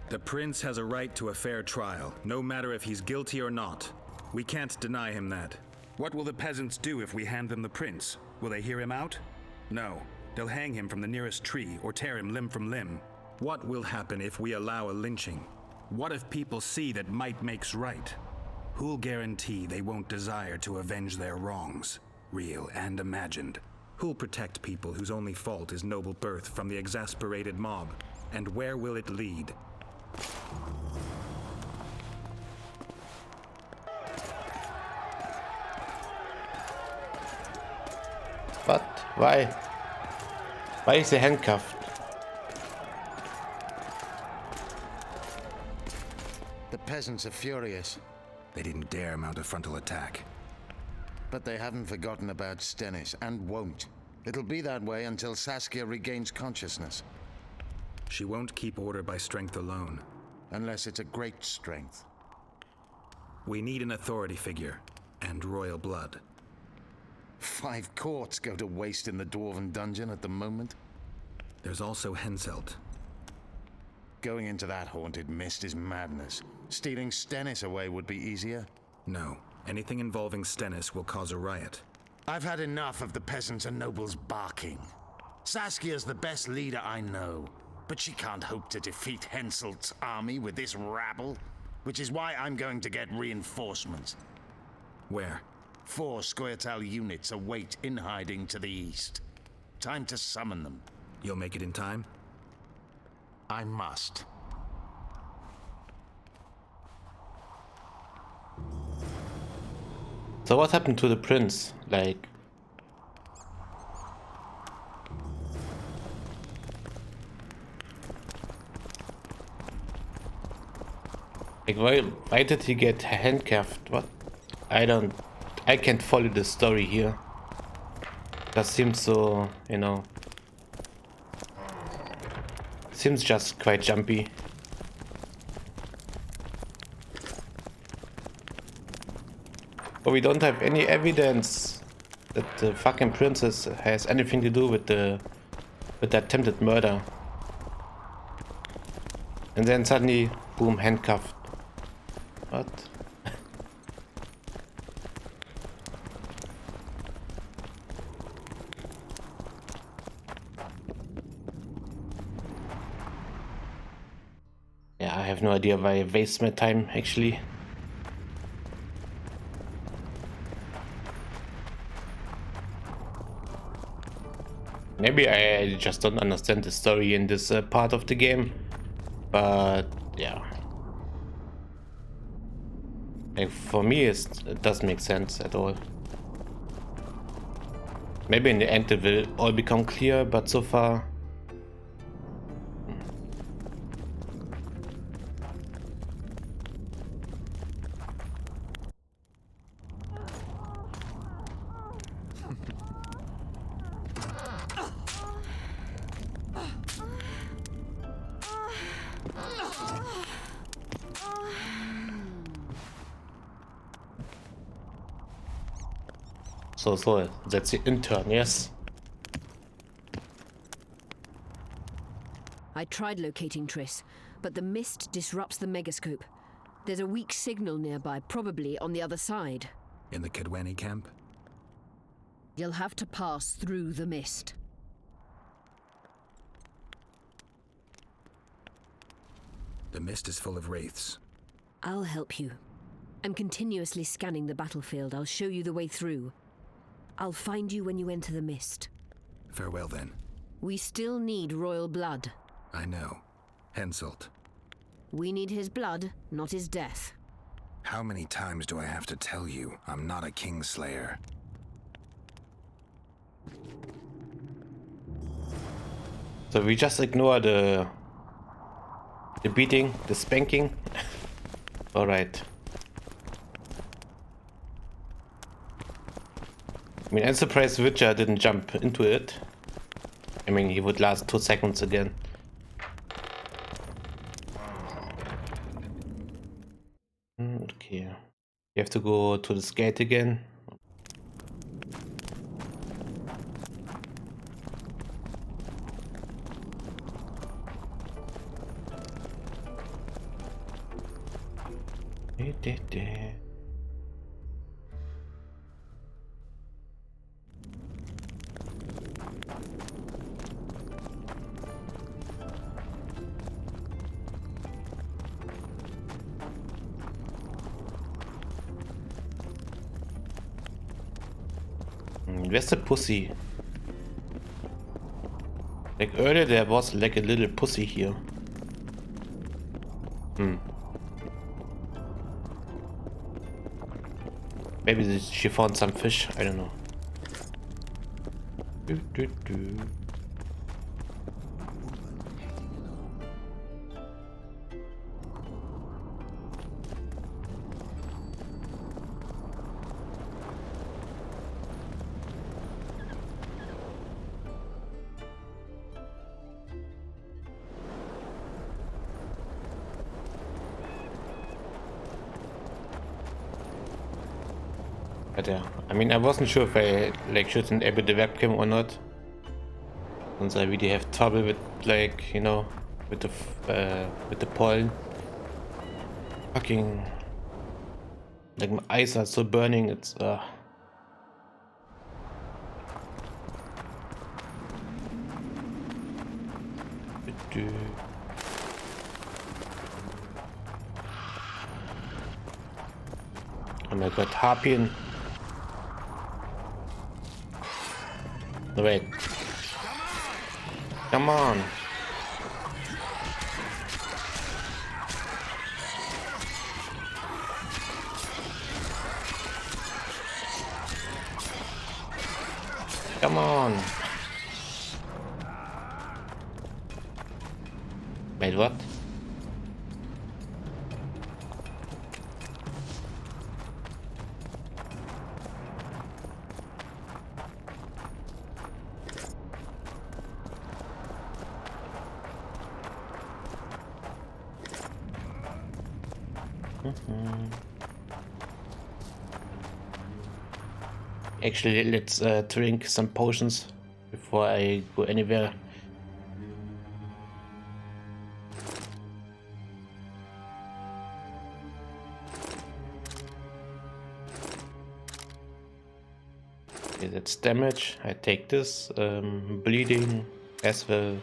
The prince has a right to a fair trial, no matter if he's guilty or not. We can't deny him that. What will the peasants do if we hand them the prince? Will they hear him out? No. They'll hang him from the nearest tree or tear him limb from limb. What will happen if we allow a lynching? What if people see that might makes right? Who'll guarantee they won't desire to avenge their wrongs, real and imagined? Who'll protect people whose only fault is noble birth from the exasperated mob? And where will it lead?
What? Why? Why is he handcuffed?
The peasants are furious.
They didn't dare mount a frontal attack.
But they haven't forgotten about Stennis, and won't. It'll be that way until Saskia regains consciousness.
She won't keep order by strength alone.
Unless it's a great strength.
We need an authority figure, and royal blood.
5 courts go to waste in the Dwarven dungeon at the moment.
There's also Henselt.
Going into that haunted mist is madness. Stealing Stennis away would be easier.
No. Anything involving Stennis will cause a riot.
I've had enough of the peasants and nobles barking. Saskia's the best leader I know, but she can't hope to defeat Henselt's army with this rabble, which is why I'm going to get reinforcements.
Where?
4 Scoia'tael units await in hiding to the east. Time to summon them.
You'll make it in time?
I must.
So what happened to the prince? Like, why did he get handcuffed? What? I can't follow the story here. That seems so, you know, seems just quite jumpy. But we don't have any evidence that the fucking princess has anything to do with the attempted murder. And then suddenly, boom, handcuffed. What? Yeah, I have no idea why I waste my time actually. Maybe I just don't understand the story in this part of the game, but yeah. Like, for me, it doesn't make sense at all. Maybe in the end it will all become clear, but so far... So, that's the intern, yes?
I tried locating Triss, but the mist disrupts the megascope. There's a weak signal nearby, probably on the other side.
In the kittWITCH camp?
You'll have to pass through the mist.
The mist is full of wraiths.
I'll help you. I'm continuously scanning the battlefield. I'll show you the way through. I'll find you when you enter the mist.
Farewell, then.
We still need royal blood.
I know. Henselt.
We need his blood, not his death.
How many times do I have to tell you I'm not a Kingslayer?
So we just ignore the beating, the spanking. All right. I mean, I'm surprised Witcher didn't jump into it. I mean, he would last 2 seconds again. Okay. You have to go to this gate again. Where's the pussy? Like earlier there was like a little pussy here. Maybe she found some fish, I don't know. But yeah, I mean, I wasn't sure if I like should enable the webcam or not, since I really have trouble with, like, you know, with the pollen. Fucking, like, my eyes are so burning. It's Oh my god, Harpian. No, wait. Come on. Come on. Wait, what? Actually, let's drink some potions before I go anywhere. Okay, that's damage. I take this. Bleeding as well.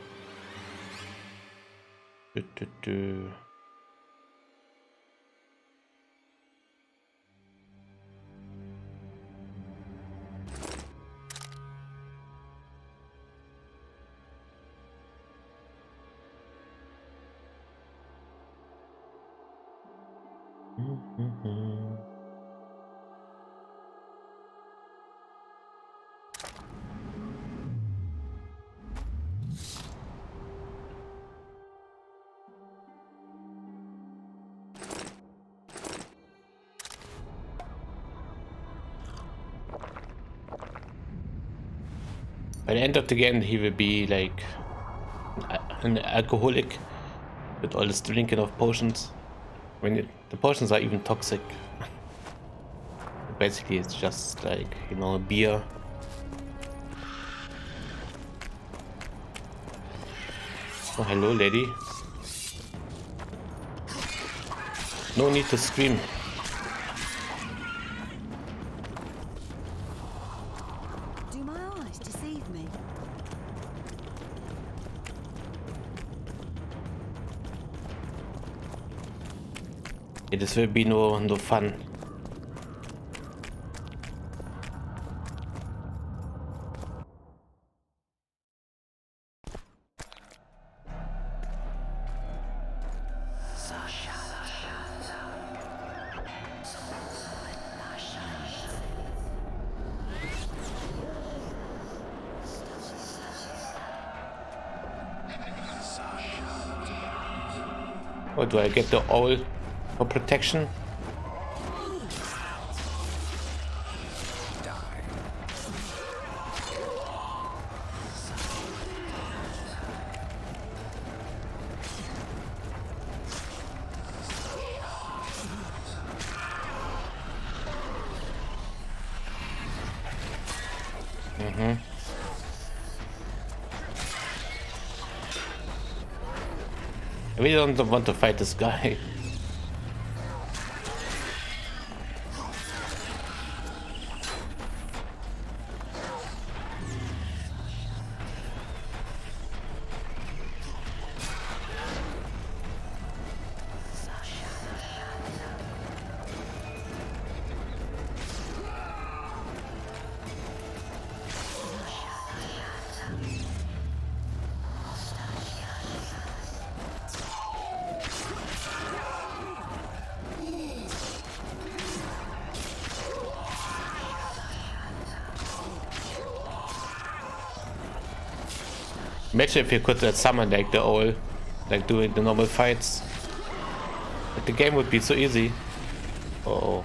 By the end of the game, he will be like an alcoholic with all this drinking of potions. The potions are even toxic. Basically, it's just like, you know, beer. Oh, hello, lady. No need to scream.
Do my eyes deceive me?
Yeah, this will be no fun. Or do I get the owl for protection? I really don't want to fight this guy. Imagine if you could summon like the owl, like doing the normal fights. Like, the game would be so easy. Oh.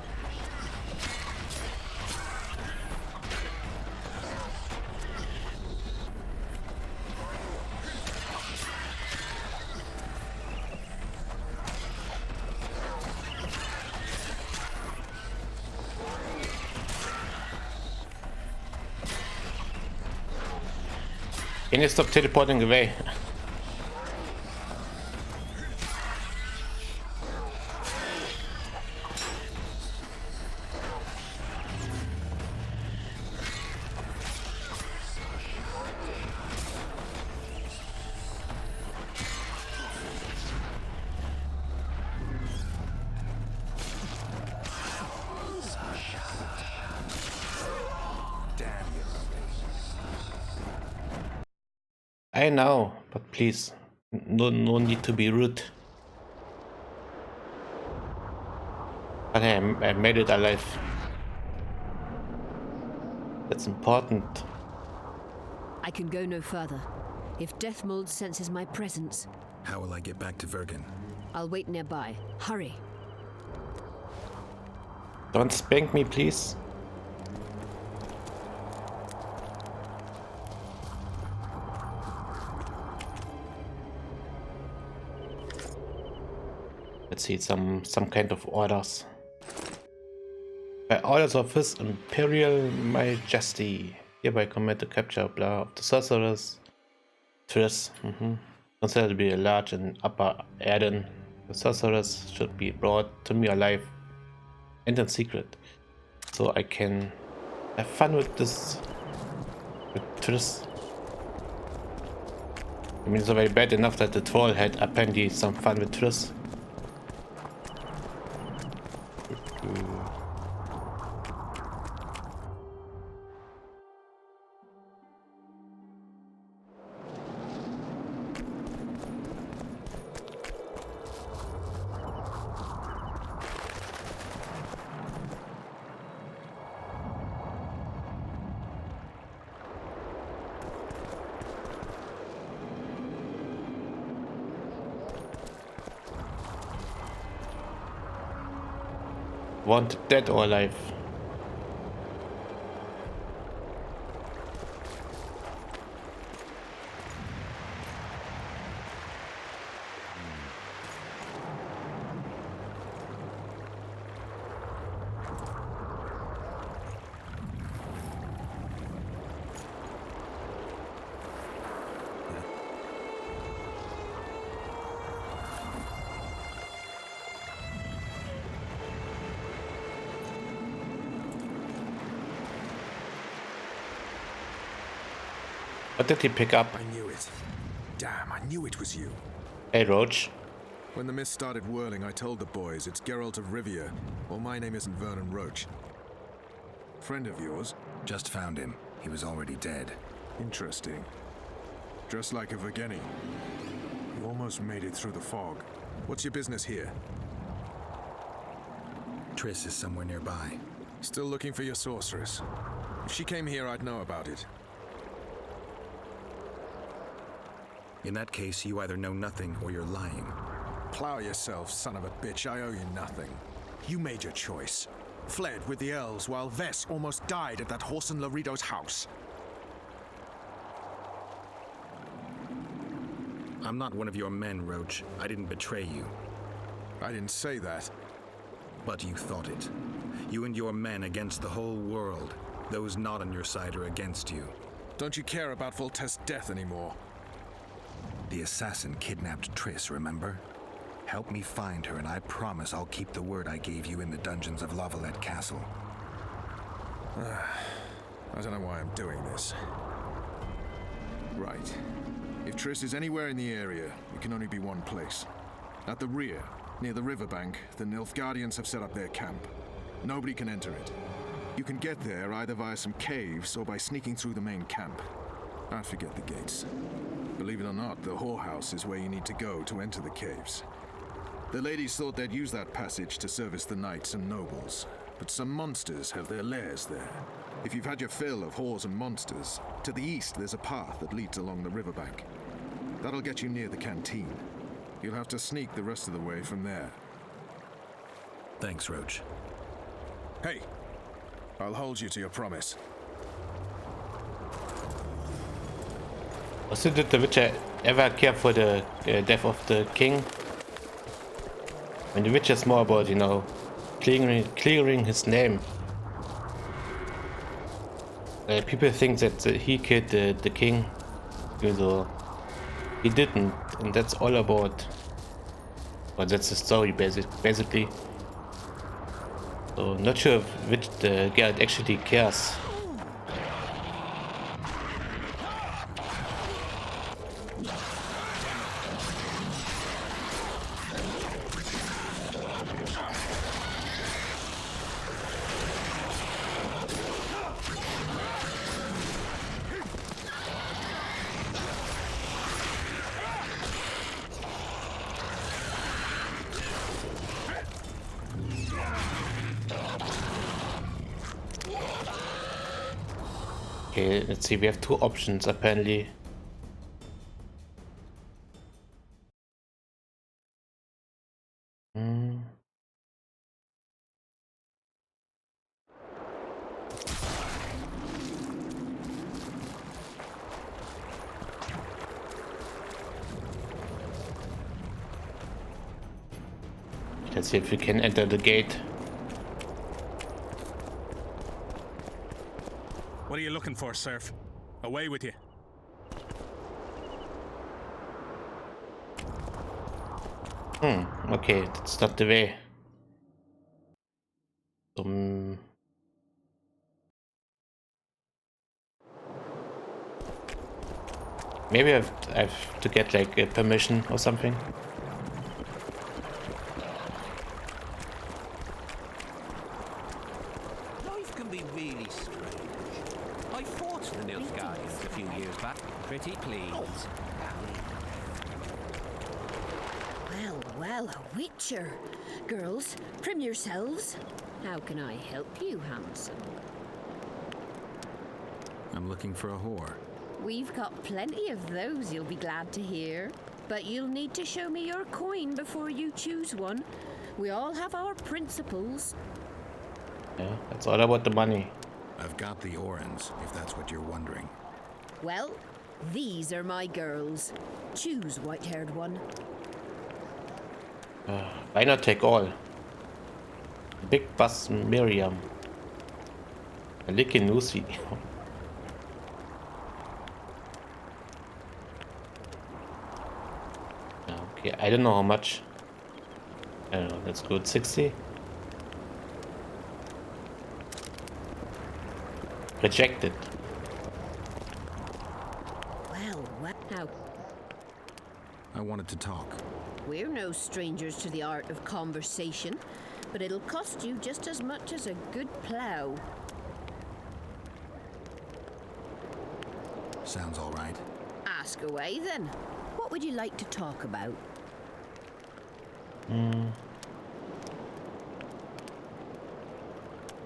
Can you stop teleporting away? I know, but please, no need to be rude. Okay, I made it alive. That's important.
I can go no further. If Deathmold senses my presence...
How will I get back to Vergen?
I'll wait nearby. Hurry.
Don't spank me, please. Let's see, some kind of orders. By orders of His Imperial Majesty, hereby commit the capture blah of the sorceress Triss. Considered to be a large and upper Erden. The sorceress should be brought to me alive and in secret, so I can have fun with this, with Triss. I mean, it's already bad enough that the troll had apparently some fun with Triss. Want dead or alive? What did he pick up?
I knew it. Damn, I knew it was you.
Hey, Roach.
When the mist started whirling, I told the boys it's Geralt of Rivia. Well, my name isn't Vernon Roach. Friend of yours?
Just found him. He was already dead.
Interesting. Dressed like a Vergenni. You almost made it through the fog. What's your business here?
Triss is somewhere nearby.
Still looking for your sorceress. If she came here, I'd know about it.
In that case, you either know nothing or you're lying.
Plow yourself, son of a bitch. I owe you nothing. You made your choice. Fled with the elves while Vess almost died at that Horson Laredo's house.
I'm not one of your men, Roach. I didn't betray you.
I didn't say that.
But you thought it. You and your men against the whole world. Those not on your side are against you.
Don't you care about Voltest's death anymore?
The assassin kidnapped Triss, remember? Help me find her and I promise I'll keep the word I gave you in the dungeons of Lavalette Castle.
I don't know why I'm doing this. Right. If Triss is anywhere in the area, it can only be one place. At the rear, near the riverbank, the Nilfgaardians have set up their camp. Nobody can enter it. You can get there either via some caves or by sneaking through the main camp. I forget the gates. Believe it or not, the whorehouse is where you need to go to enter the caves. The ladies thought they'd use that passage to service the knights and nobles, but some monsters have their lairs there. If you've had your fill of whores and monsters, to the east there's a path that leads along the riverbank. That'll get you near the canteen. You'll have to sneak the rest of the way from there.
Thanks, Roach.
Hey, I'll hold you to your promise.
Also, did the Witcher ever care for the death of the king? When the Witcher is more about, you know, clearing his name. People think that he killed the king, even though he didn't, and that's all about. Well, that's the story, basically. So, not sure which the Geralt actually cares. Okay, let's see, we have two options apparently. Let's see if we can enter the gate.
What are you looking for, Serf? Away with you.
Okay, that's not the way. Maybe I have to get like a permission or something.
Life can be really strange. I fought the Nilfgaardians a few years back. Pretty pleased.
Well, well, a witcher. Girls, prim yourselves. How can I help you, handsome?
I'm looking for a whore.
We've got plenty of those, you'll be glad to hear. But you'll need to show me your coin before you choose one. We all have our principles.
Yeah, it's all about the money.
I've got the Orans, if that's what you're wondering.
Well, these are my girls. Choose, white-haired one.
Why not take all? Big Bus Miriam. Likinusi. Okay, I don't know how much. I don't know, that's good. 60. Rejected.
I wanted to talk.
We're no strangers to the art of conversation, but it'll cost you just as much as a good plow.
Sounds all right.
Ask away, then. What would you like to talk about?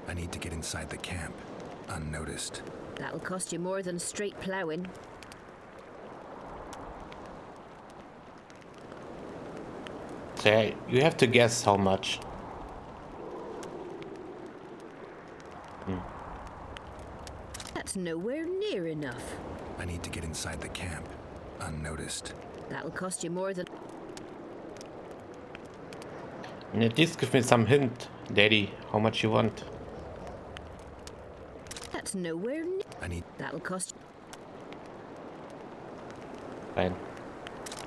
I need to get inside the camp, unnoticed.
That'll cost you more than straight plowing.
So you have to guess how much.
That's nowhere near enough.
I need to get inside the camp, unnoticed.
That'll cost you more than...
And at least give me some hint, Daddy, how much you want.
That's nowhere near...
I need...
That'll cost...
Fine.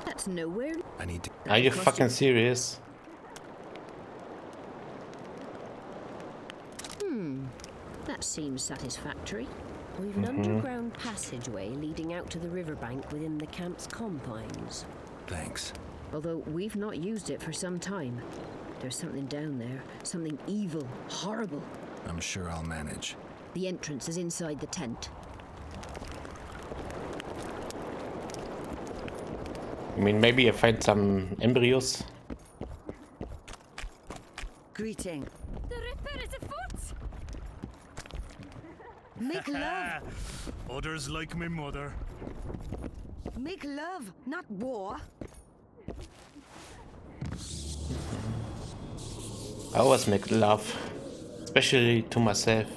That's nowhere...
I need to...
Are you fucking serious?
That seems satisfactory. We've an underground passageway leading out to the riverbank within the camp's confines.
Thanks.
Although we've not used it for some time. There's something down there. Something evil, horrible.
I'm sure I'll manage.
The entrance is inside the tent.
I mean, maybe I find some embryos.
Greeting.
The Ripper is afoot!
Make love.
Others like my mother.
Make love, not war.
I always make love, especially to myself.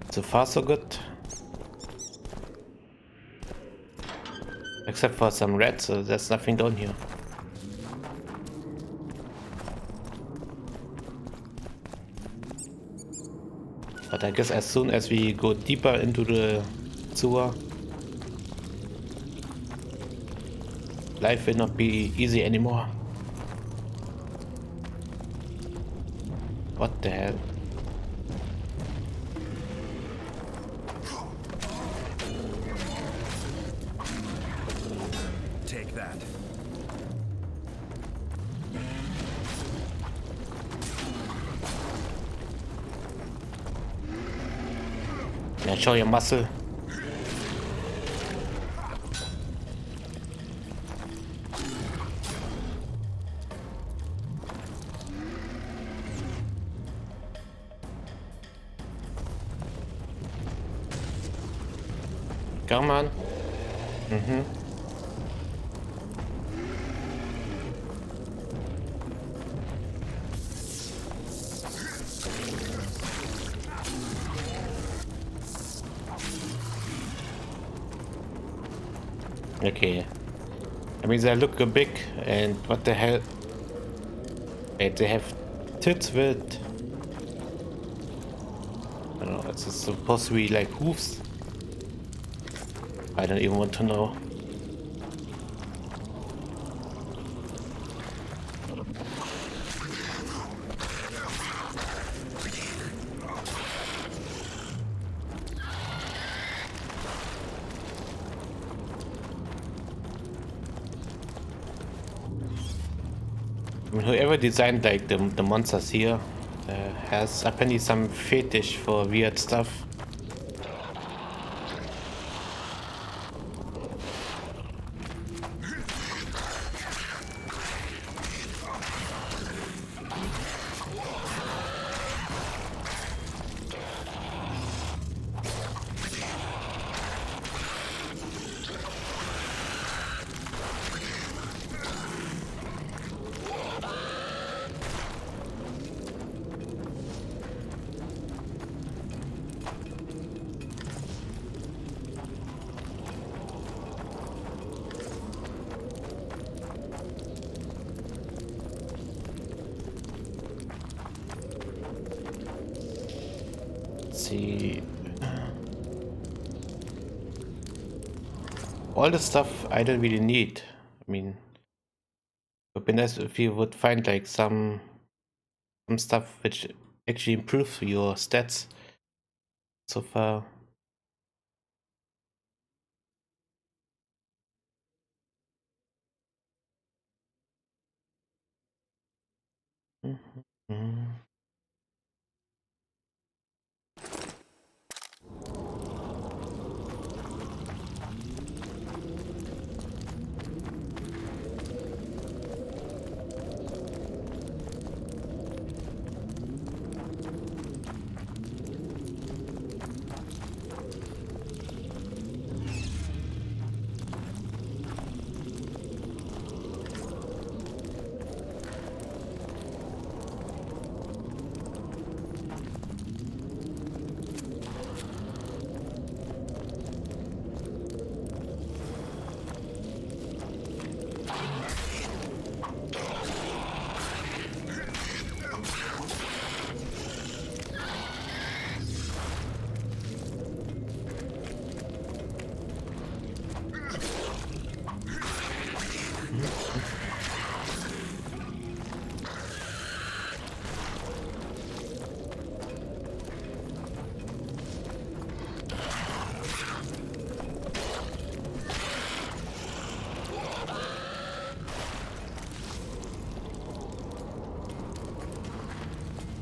So far so good. Except for some rats, so there's nothing down here. But I guess as soon as we go deeper into the sewer, life will not be easy anymore. What the hell?
Take that.
Yeah, show your muscle. Come on. Okay. I mean, they look big, and what the hell? Wait, they have tits with... I don't know, it's supposed to be like hoofs? I don't even want to know. I mean, whoever designed like the monsters here has apparently some fetish for weird stuff. see. All the stuff I don't really need. I mean, it would be nice if you would find like some stuff which actually improves your stats so far.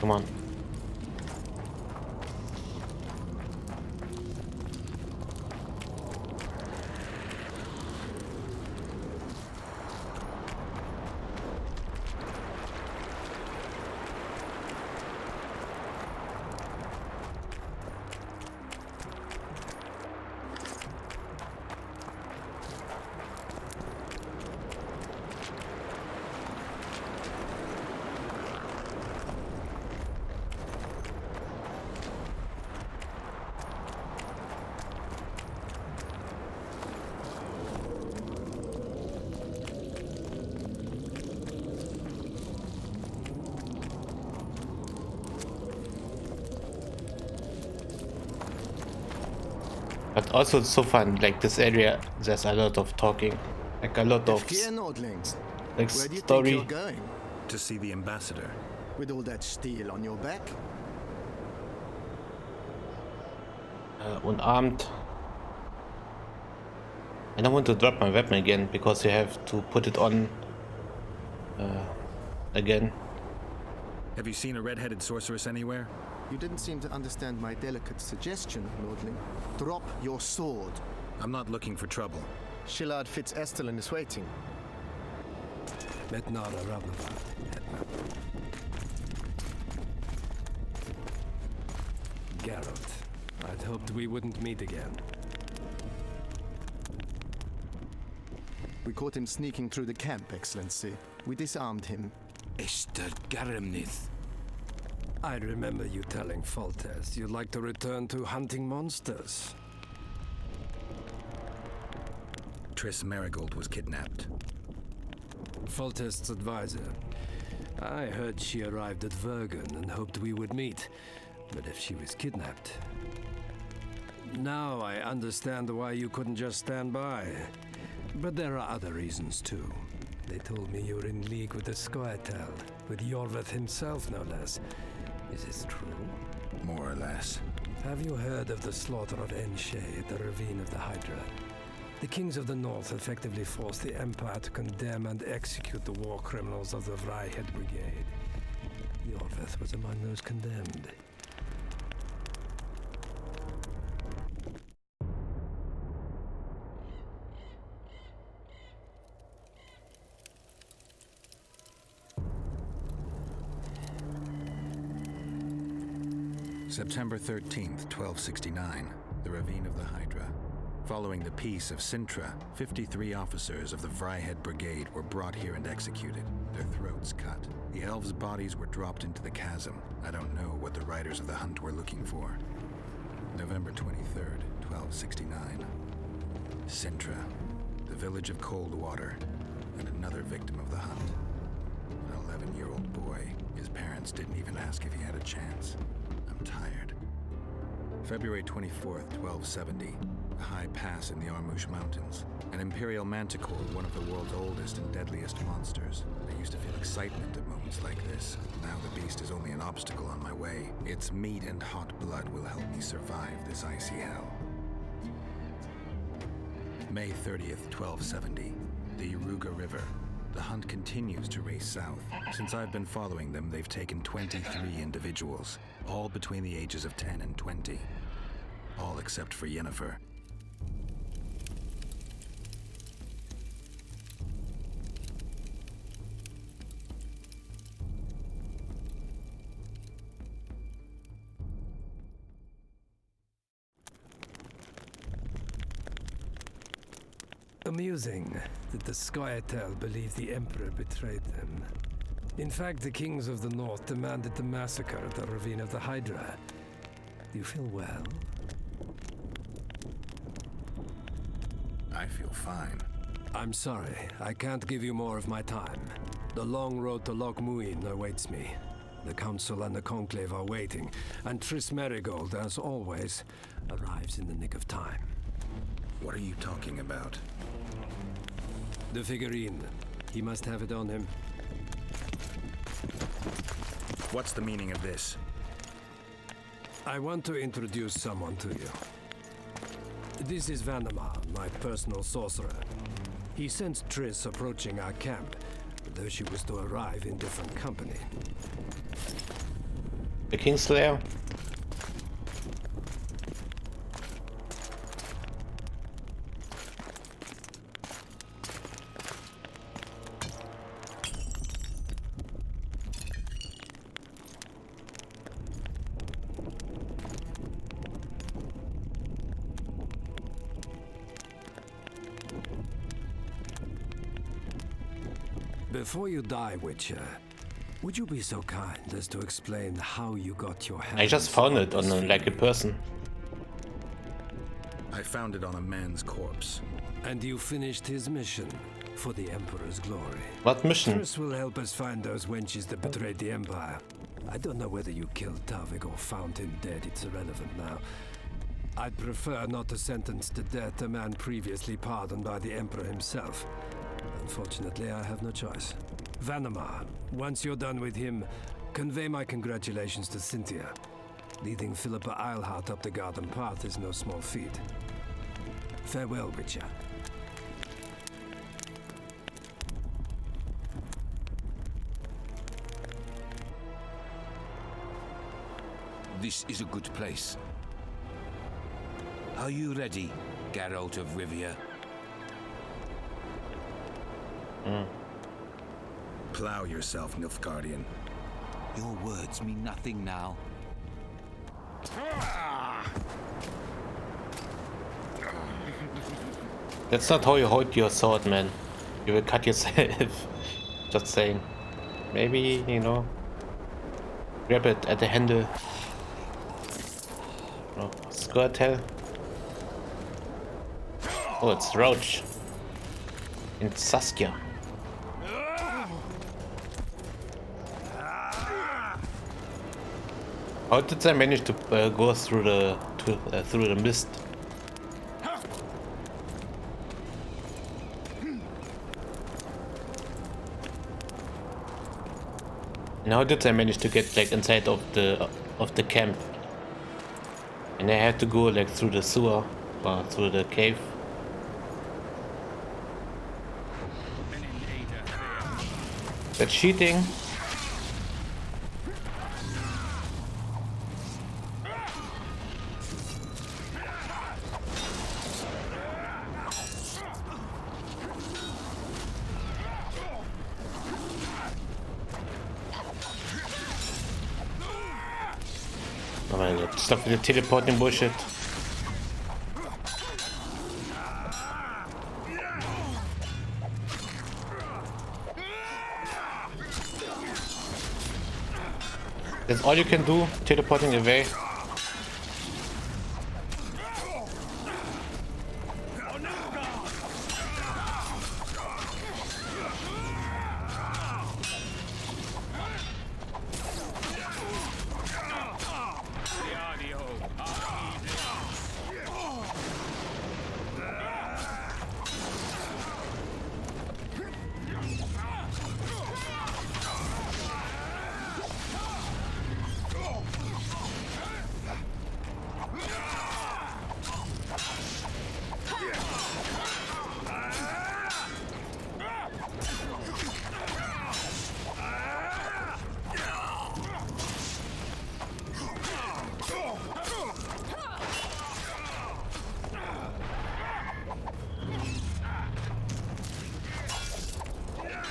Come on. But also it's so fun, like this area, there's a lot of talking, like a lot of like
Where do you
story.
think you're going?
To see the ambassador.
With all that steel on your back?
Unarmed. I don't want to drop my weapon again because you have to put it on again.
Have you seen a red-headed sorceress anywhere?
You didn't seem to understand my delicate suggestion, Lordling. Drop your sword.
I'm not looking for trouble.
Shillard Fitz-Estelin is waiting.
Geralt, I'd hoped we wouldn't meet again.
We caught him sneaking through the camp, Excellency. We disarmed him.
I remember you telling Foltest you'd like to return to hunting monsters.
Triss Marigold was kidnapped.
Foltest's advisor. I heard she arrived at Vergen and hoped we would meet. But if she was kidnapped... Now I understand why you couldn't just stand by. But there are other reasons too. They told me you're in league with the Scoia'tael, with Yorvith himself no less. Is this true?
More or less.
Have you heard of the slaughter of Enshay at the Ravine of the Hydra? The kings of the North effectively forced the Empire to condemn and execute the war criminals of the Vryhed Brigade. Yorvith was among those condemned.
September 13th, 1269, the Ravine of the Hydra. Following the Peace of Sintra, 53 officers of the Vryhed Brigade were brought here and executed, their throats cut. The elves' bodies were dropped into the chasm. I don't know what the riders of the hunt were looking for. November 23rd, 1269. Sintra, the village of Coldwater, and another victim of the hunt. An 11-year-old boy. His parents didn't even ask if he had a chance. I'm tired. February 24th, 1270. A high pass in the Armouche Mountains. An Imperial Manticore, one of the world's oldest and deadliest monsters. I used to feel excitement at moments like this. Now the beast is only an obstacle on my way. Its meat and hot blood will help me survive this icy hell. May 30th, 1270. The Yaruga River. The hunt continues to race south. Since I've been following them, they've taken 23 individuals, all between the ages of 10 and 20. All except for Yennefer.
Amusing that the Scoia'tael believe the Emperor betrayed them. In fact, the kings of the North demanded the massacre at the Ravine of the Hydra. Do you feel well?
I feel fine.
I'm sorry, I can't give you more of my time. The long road to Loch Muin awaits me. The Council and the Conclave are waiting, and Triss Merigold, as always, arrives in the nick of time.
What are you talking about?
The figurine. He must have it on him.
What's the meaning of this?
I want to introduce someone to you. This is Vanamar, my personal sorcerer. He sensed Triss approaching our camp, though she was to arrive in different company.
The Kingslayer?
Before you die, Witcher, would you be so kind as to explain how you got your hands?
I just found it on like a person.
I found it on a man's corpse.
And you finished his mission for the Emperor's glory.
What mission?
Triss will help us find those wenches that betrayed the Empire. I don't know whether you killed Tavik or found him dead. It's irrelevant now. I'd prefer not to sentence to death a man previously pardoned by the Emperor himself. Unfortunately, I have no choice. Vanamar, once you're done with him, convey my congratulations to Cynthia. Leading Philippa Eilhart up the garden path is no small feat. Farewell, Witcher.
This is a good place. Are you ready, Geralt of Rivia?
Plow yourself, Nilfgaardian.
Your words mean nothing now.
That's not how you hold your sword, man. You will cut yourself. Just saying. Maybe, you know, grab it at the handle. Oh, Scoia'tael. Oh, it's Roach. In Saskia. How did I manage to go through the mist? And how did I manage to get like inside of the camp? And I had to go like through the sewer or through the cave. That's cheating. Oh my god, stop with the teleporting bullshit. That's all you can do, teleporting away.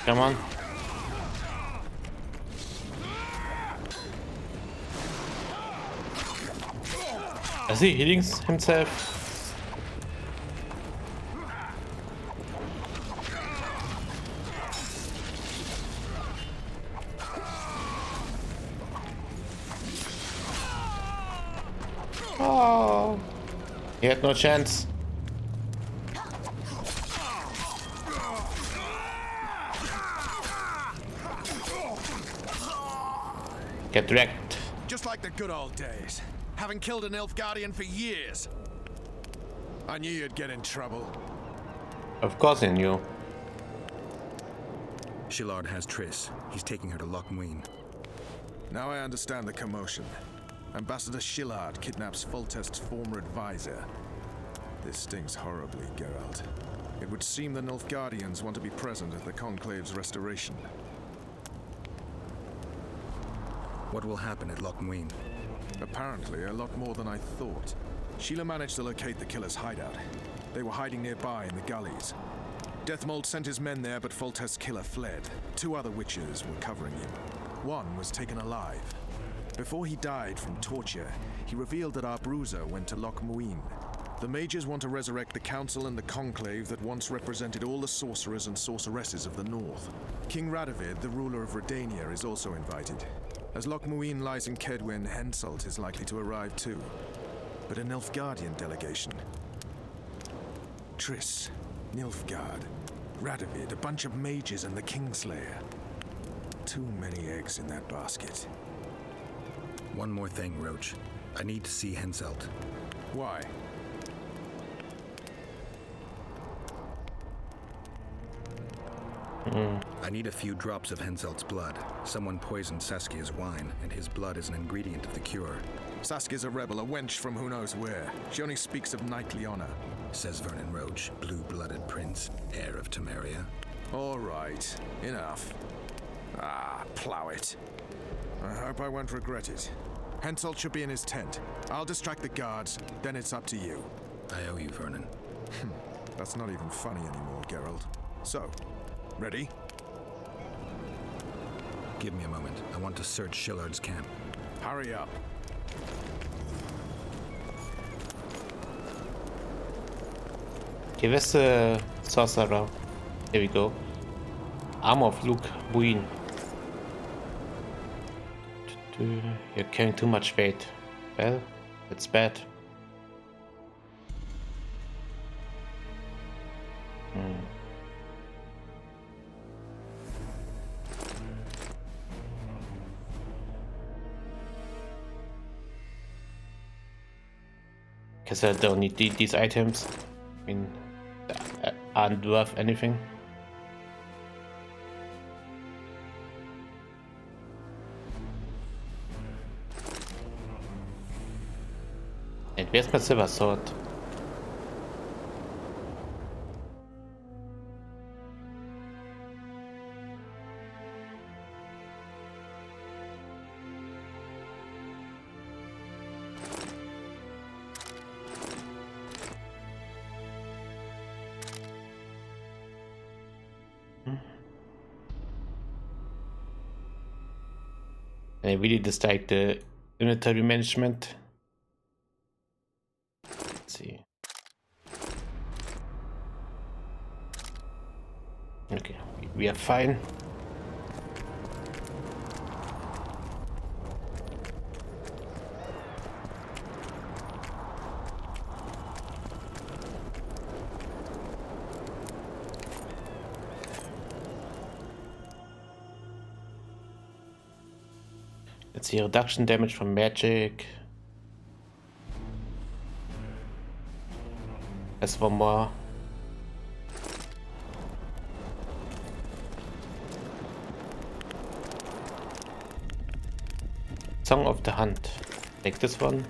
Come on. Is he healing himself? Oh, he had no chance. Get wrecked.
Just like the good old days. Having killed an Nilfgaardian for years. I knew you'd get in trouble.
Of course he knew.
Shillard has Triss. He's taking her to Loch Muin.
Now I understand the commotion. Ambassador Shillard kidnaps Foltest's former advisor. This stings horribly, Geralt. It would seem the Nilfgaardians want to be present at the Conclave's restoration.
What will happen at Loch Muin?
Apparently, a lot more than I thought. Sheila managed to locate the killer's hideout. They were hiding nearby in the gullies. Deathmold sent his men there, but Foltest's killer fled. 2 other witches were covering him. One was taken alive. Before he died from torture, he revealed that our bruiser went to Loch Muin. The mages want to resurrect the council and the conclave that once represented all the sorcerers and sorceresses of the north. King Radovid, the ruler of Redania, is also invited. As Loch Muin lies in Kedwin, Henselt is likely to arrive too. But a Nilfgaardian delegation. Triss, Nilfgaard, Radovid, a bunch of mages and the Kingslayer. Too many eggs in that basket.
One more thing, Roach. I need to see Henselt.
Why?
I need a few drops of Henselt's blood. Someone poisoned Saskia's wine, and his blood is an ingredient of the cure.
Saskia's a rebel, a wench from who knows where. She only speaks of knightly honor.
Says Vernon Roach, blue-blooded prince, heir of Temeria.
All right, enough. Ah, plow it. I hope I won't regret it. Henselt should be in his tent. I'll distract the guards, then it's up to you.
I owe you, Vernon.
That's not even funny anymore, Geralt. So, ready?
Give me a moment. I want to search Shillard's camp.
Hurry up.
Okay, where's the sorcerer? Here we go. Armor of Loch Muin. You're carrying too much weight. Well, it's bad. Guess I don't need these items. I mean, they aren't worth anything. And where's my silver sword? I really dislike the inventory management. Let's see. Okay, we are fine. Let's see, reduction damage from magic. That's one more. Song of the Hunt. Take this one.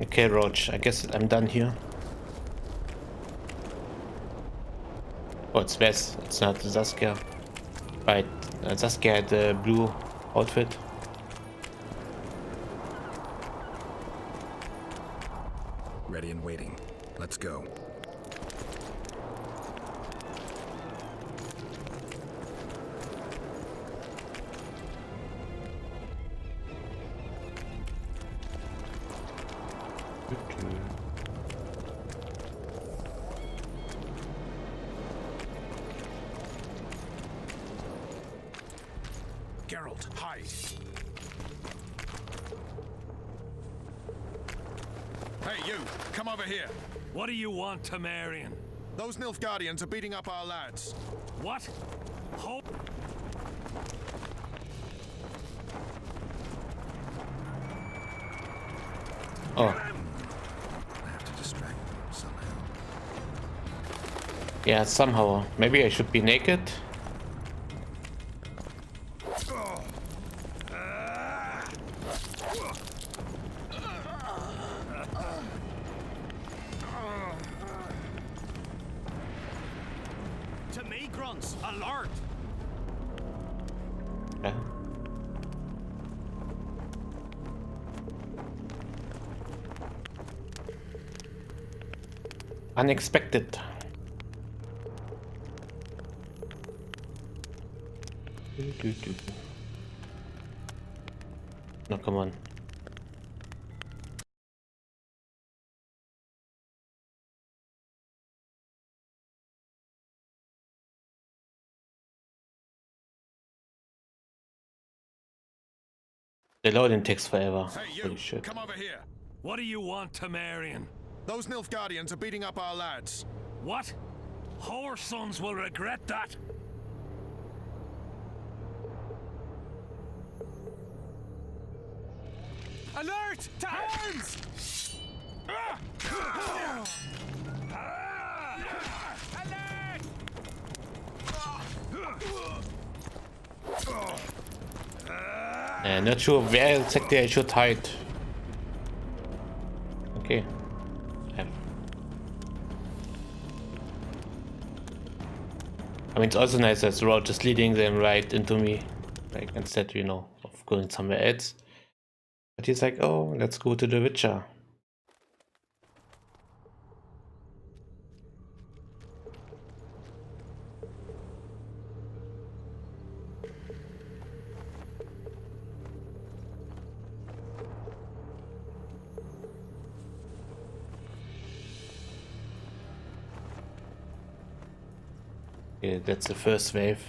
Okay, Roach, I guess I'm done here. Oh, it's Wes, it's not Saskia. Right, Saskia had the blue outfit.
Ready and waiting. Let's go.
Geralt, hide. Hey, you! Come over here.
What do you want, Temerian?
Those Nilfgaardians are beating up our lads.
What? Hold.
Oh.
I have to distract them somehow.
Yeah, somehow. Maybe I should be naked.
To me, grunts, alert!
Yeah. Unexpected. No, come on. The loading takes forever.
Hey, you!
Holy shit.
Come over here.
What do you want, Temerian?
Those Nilfgaardians are beating up our lads.
What? Our sons will regret that.
Alert! To arms!
Not sure where exactly I should hide. Okay. I mean, it's also nice that the road is leading them right into me, like instead, you know, of going somewhere else. But he's like, oh, let's go to the Witcher. Okay, that's the first wave.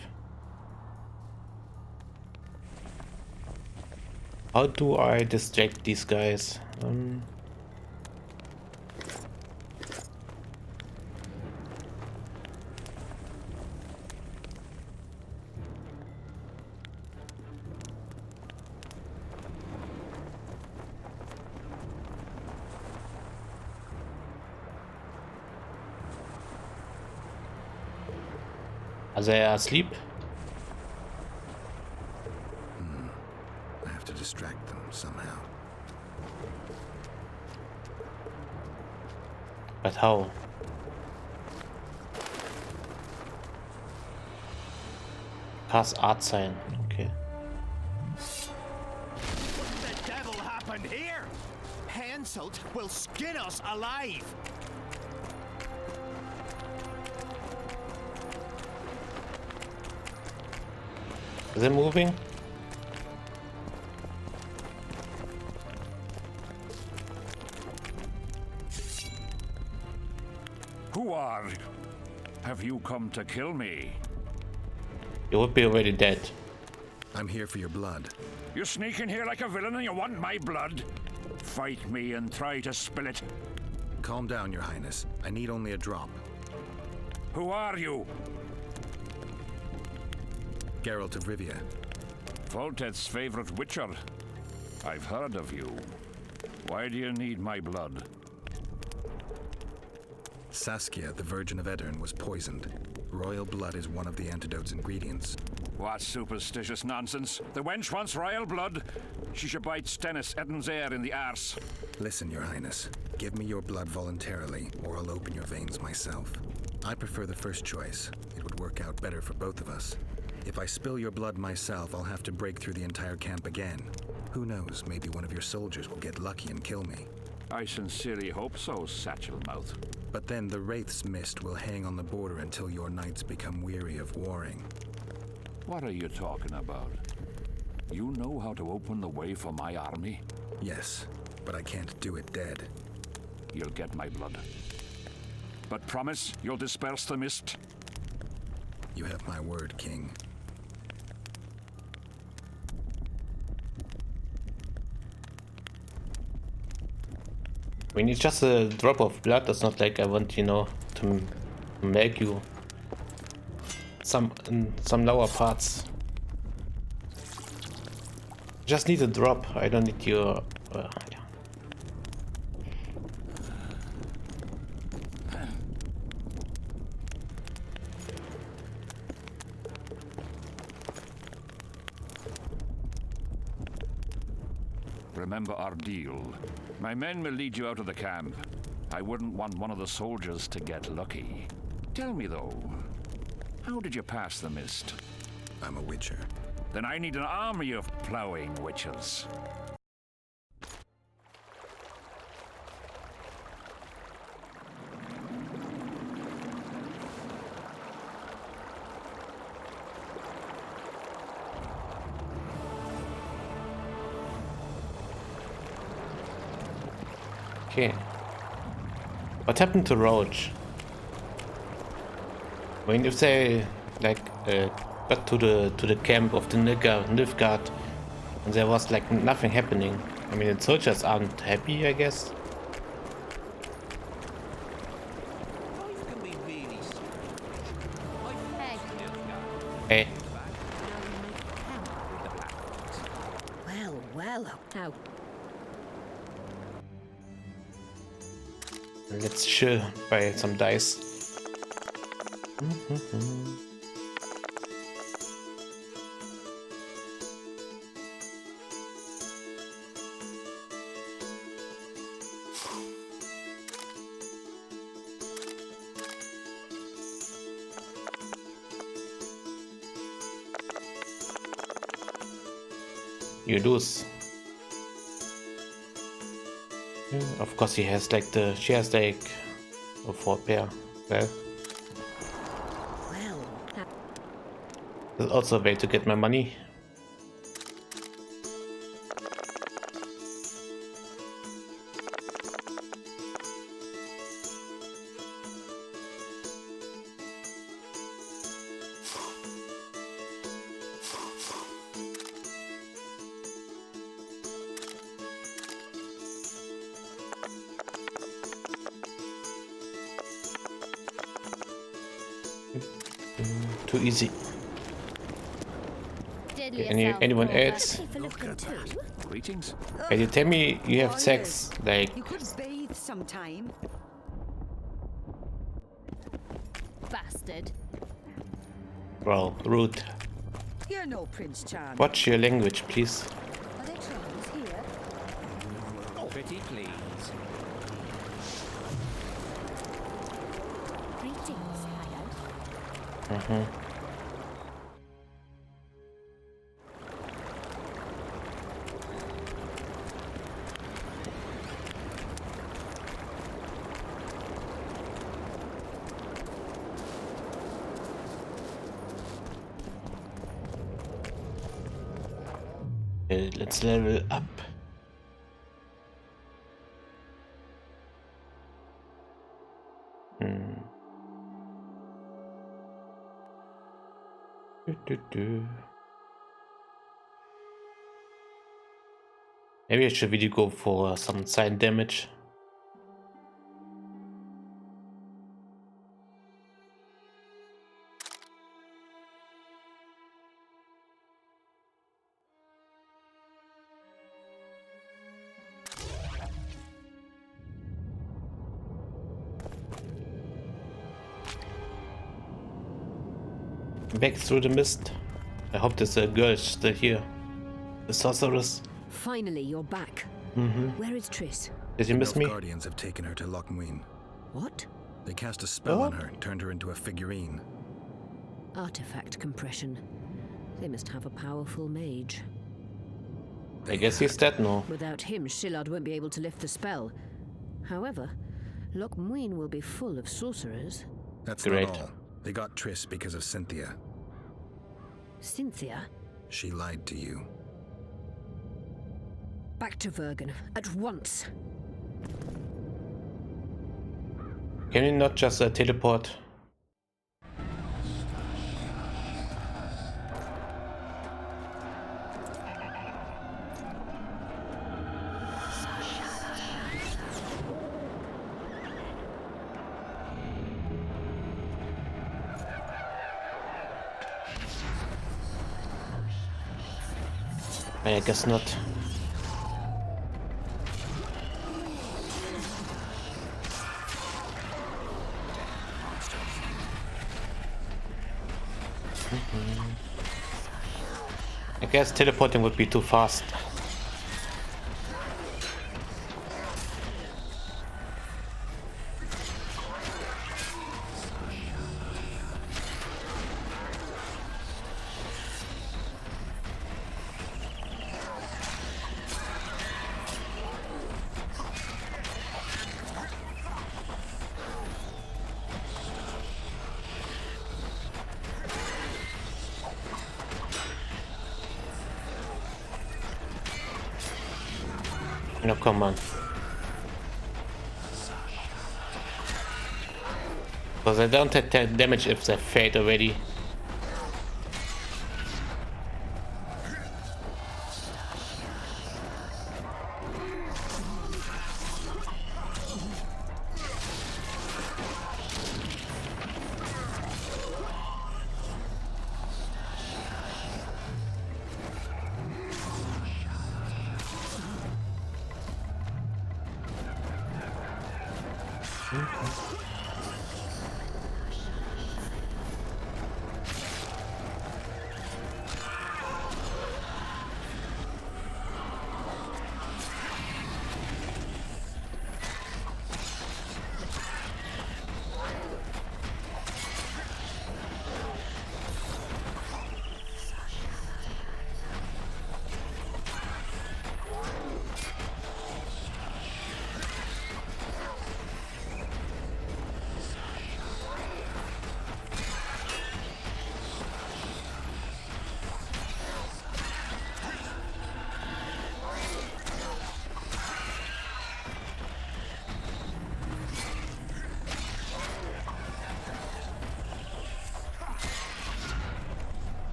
How do I distract these guys? Are they asleep?
I have to distract them somehow.
But how? Cast art sign. Okay.
What the devil happened here? Henselt will skin us alive!
Is it moving?
Who are you? Have you come to kill me?
You would be already dead.
I'm here for your blood.
You sneak in here like a villain and you want my blood? Fight me and try to spill it.
Calm down, Your Highness. I need only a drop.
Who are you?
Geralt of Rivia.
Foltest's favorite witcher. I've heard of you. Why do you need my blood?
Saskia, the Virgin of Aedirn, was poisoned. Royal blood is one of the antidote's ingredients.
What superstitious nonsense. The wench wants royal blood. She should bite Stennis Eddensheir in the arse.
Listen, Your Highness. Give me your blood voluntarily, or I'll open your veins myself. I prefer the first choice. It would work out better for both of us. If I spill your blood myself, I'll have to break through the entire camp again. Who knows, maybe one of your soldiers will get lucky and kill me.
I sincerely hope so, Satchelmouth.
But then the Wraith's mist will hang on the border until your knights become weary of warring.
What are you talking about? You know how to open the way for my army?
Yes, but I can't do it dead.
You'll get my blood. But promise you'll disperse the mist?
You have my word, King.
I mean, it's just a drop of blood. It's not like I want, you know, to make you some lower parts. Just need a drop. I don't need your. Yeah.
Remember our deal. My men will lead you out of the camp. I wouldn't want one of the soldiers to get lucky. Tell me though, how did you pass the mist?
I'm a witcher.
Then I need an army of plowing witches.
Okay. What happened to Roach? I mean, if they like got to the camp of the Nilfgaard and there was like nothing happening. I mean, the soldiers aren't happy, I guess. Hey.
Well, now.
Let's chill by some dice. You lose. Of course, she has like a 4 pair. Well, there's also a way to get my money. Too easy. Anyone else?
Greetings.
Can you tell me you have sex? Like,
You could bathe sometime.
Bastard.
bro, rude.
You're no Prince Charming.
Watch your language, please.
Are there troubles here?
Pretty please.
Greetings, Hagrid.
Let's level up. Maybe I should really go for some side damage. Back through the mist. I hope this girl is still here. The sorceress.
Finally, you're back. Where is Triss?
Did you miss me?
Guardians have taken her to Lochmuin.
What?
They cast a spell on her and turned her into a figurine.
Artifact compression. They must have a powerful mage.
I guess he's dead now.
Without him, Shillard won't be able to lift the spell. However, Lochmuin will be full of sorcerers.
That's
Great.
not all. They got Triss because of Cynthia.
Cynthia?
She lied to you.
Back to Vergen, at once.
Can you not just teleport? I guess not. I guess teleporting would be too fast. No, come on. Because I don't take damage if they fade already.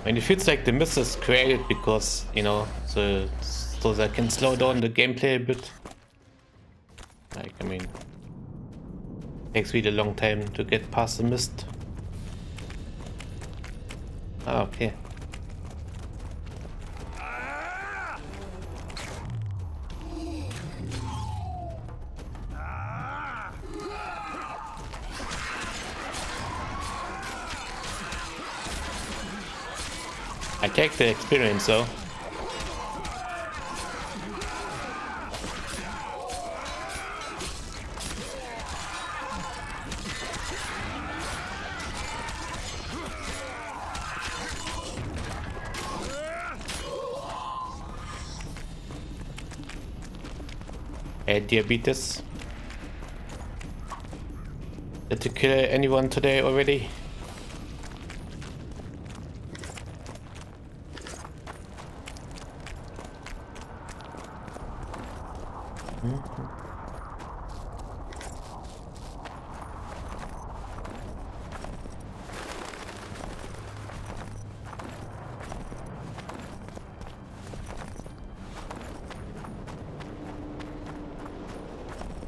And it feels like the mist is created because, you know, so that can slow down the gameplay a bit. Like, I mean, takes really a long time to get past the mist. Ah, okay. I take the experience though. Diabetes. Did you kill anyone today already?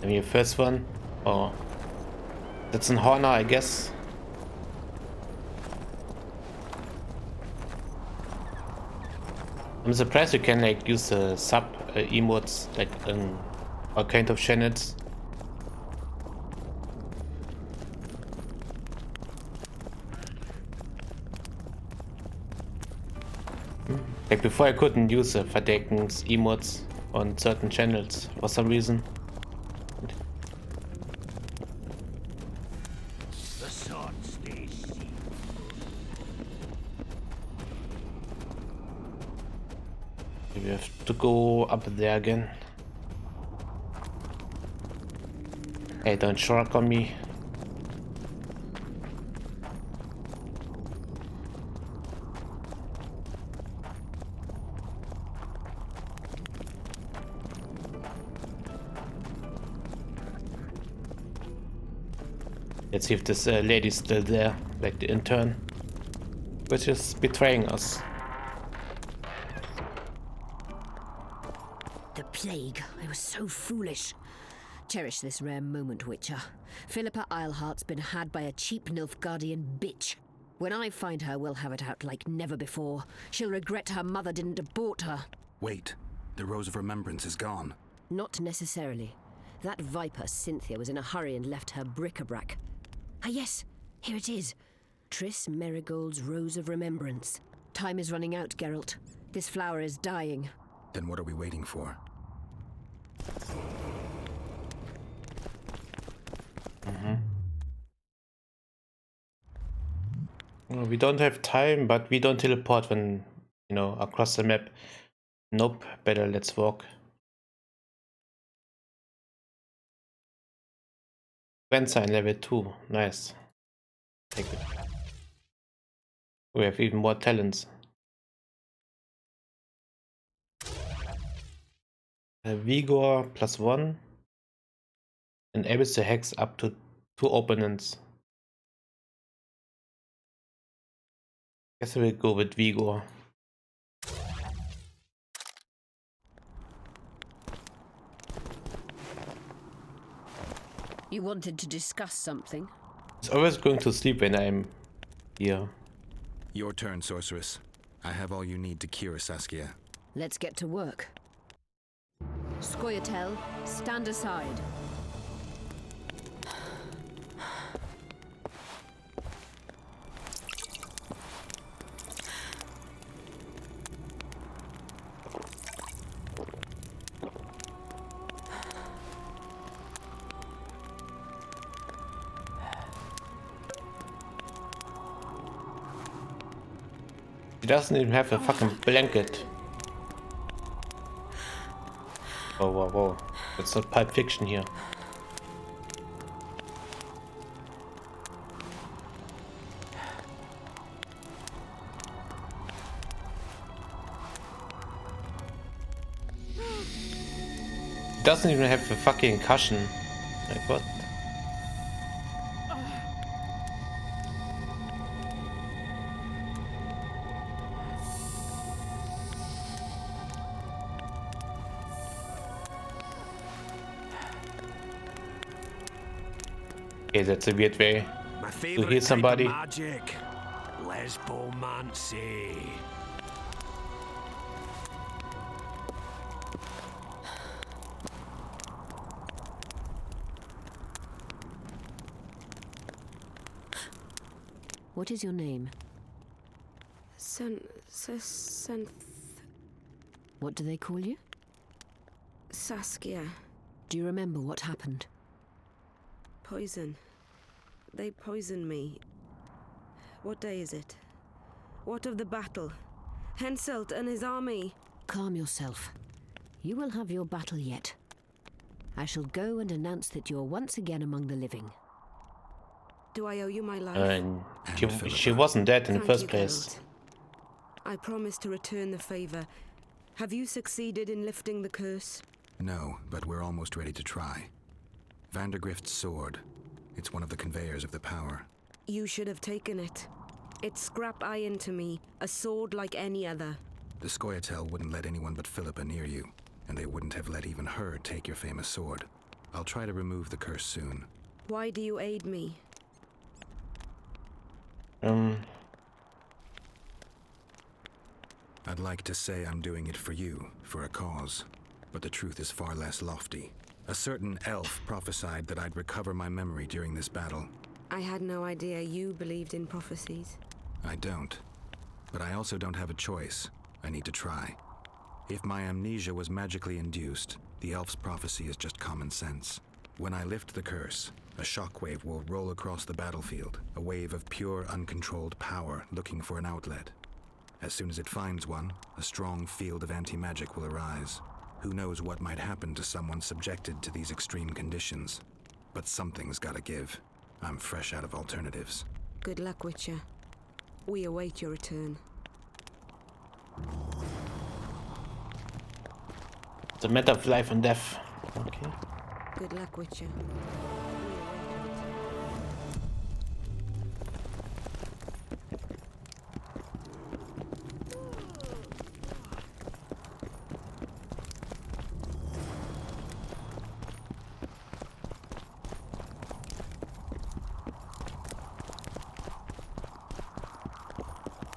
I mean, first one. Oh, that's an Horner, I guess. I'm surprised you can like use the sub emotes like in all kind of channels. Like before I couldn't use the Verdeckens emotes on certain channels for some reason.
The sword stays.
We have to go up there again. Hey, don't shark on me. Let's see if this lady's still there, like the intern, which is betraying us.
The plague. I was so foolish. Cherish this rare moment, Witcher. Philippa Eilhart's been had by a cheap Nilfgaardian bitch. When I find her, we'll have it out like never before. She'll regret her mother didn't abort her.
Wait, the Rose of Remembrance is gone.
Not necessarily. That viper, Cynthia, was in a hurry and left her bric-a-brac. Ah yes, here it is. Triss Merigold's Rose of Remembrance. Time is running out, Geralt. This flower is dying.
Then what are we waiting for?
Well, we don't have time, but we don't teleport when, you know, across the map. Nope, better let's walk. Event sign level 2, nice. Take it. We have even more talents. Vigor +1 enables the hex up to 2 opponents. Guess we'll go with Vigor.
You wanted to discuss something?
It's always going to sleep when I'm here.
Your turn, sorceress. I have all you need to cure Saskia.
Let's get to work. Scoia'tael, stand aside.
She doesn't even have a fucking blanket. Oh, whoa, whoa. That's not Pulp Fiction here. She doesn't even have a fucking cushion. Like what? Okay, that's a weird way to heal somebody.
Magic. Lesbomancy.
What is your name? What do they call you?
Saskia.
Do you remember what happened?
Poison. They poisoned me. What day is it? What of the battle? Henselt and his army.
Calm yourself. You will have your battle yet. I shall go and announce that you're once again among the living.
Do I owe you my life?
She wasn't dead in the first place.
Geralt. I promise to return the favor. Have you succeeded in lifting the curse?
No, but we're almost ready to try. Vandergrift's sword. It's one of the conveyors of the power.
You should have taken it. It's scrap iron to me, a sword like any other.
The Scoia'tael wouldn't let anyone but Philippa near you, and they wouldn't have let even her take your famous sword. I'll try to remove the curse soon.
Why do you aid me?
I'd like to say I'm doing it for you, for a cause, but the truth is far less lofty. A certain elf prophesied that I'd recover my memory during this battle.
I had no idea you believed in prophecies.
I don't. But I also don't have a choice. I need to try. If my amnesia was magically induced, the elf's prophecy is just common sense. When I lift the curse, a shockwave will roll across the battlefield, a wave of pure, uncontrolled power looking for an outlet. As soon as it finds one, a strong field of anti-magic will arise. Who knows what might happen to someone subjected to these extreme conditions. But something's gotta give. I'm fresh out of alternatives.
Good luck, Witcher. We await your return.
It's a matter of life and death. Okay.
Good luck, Witcher.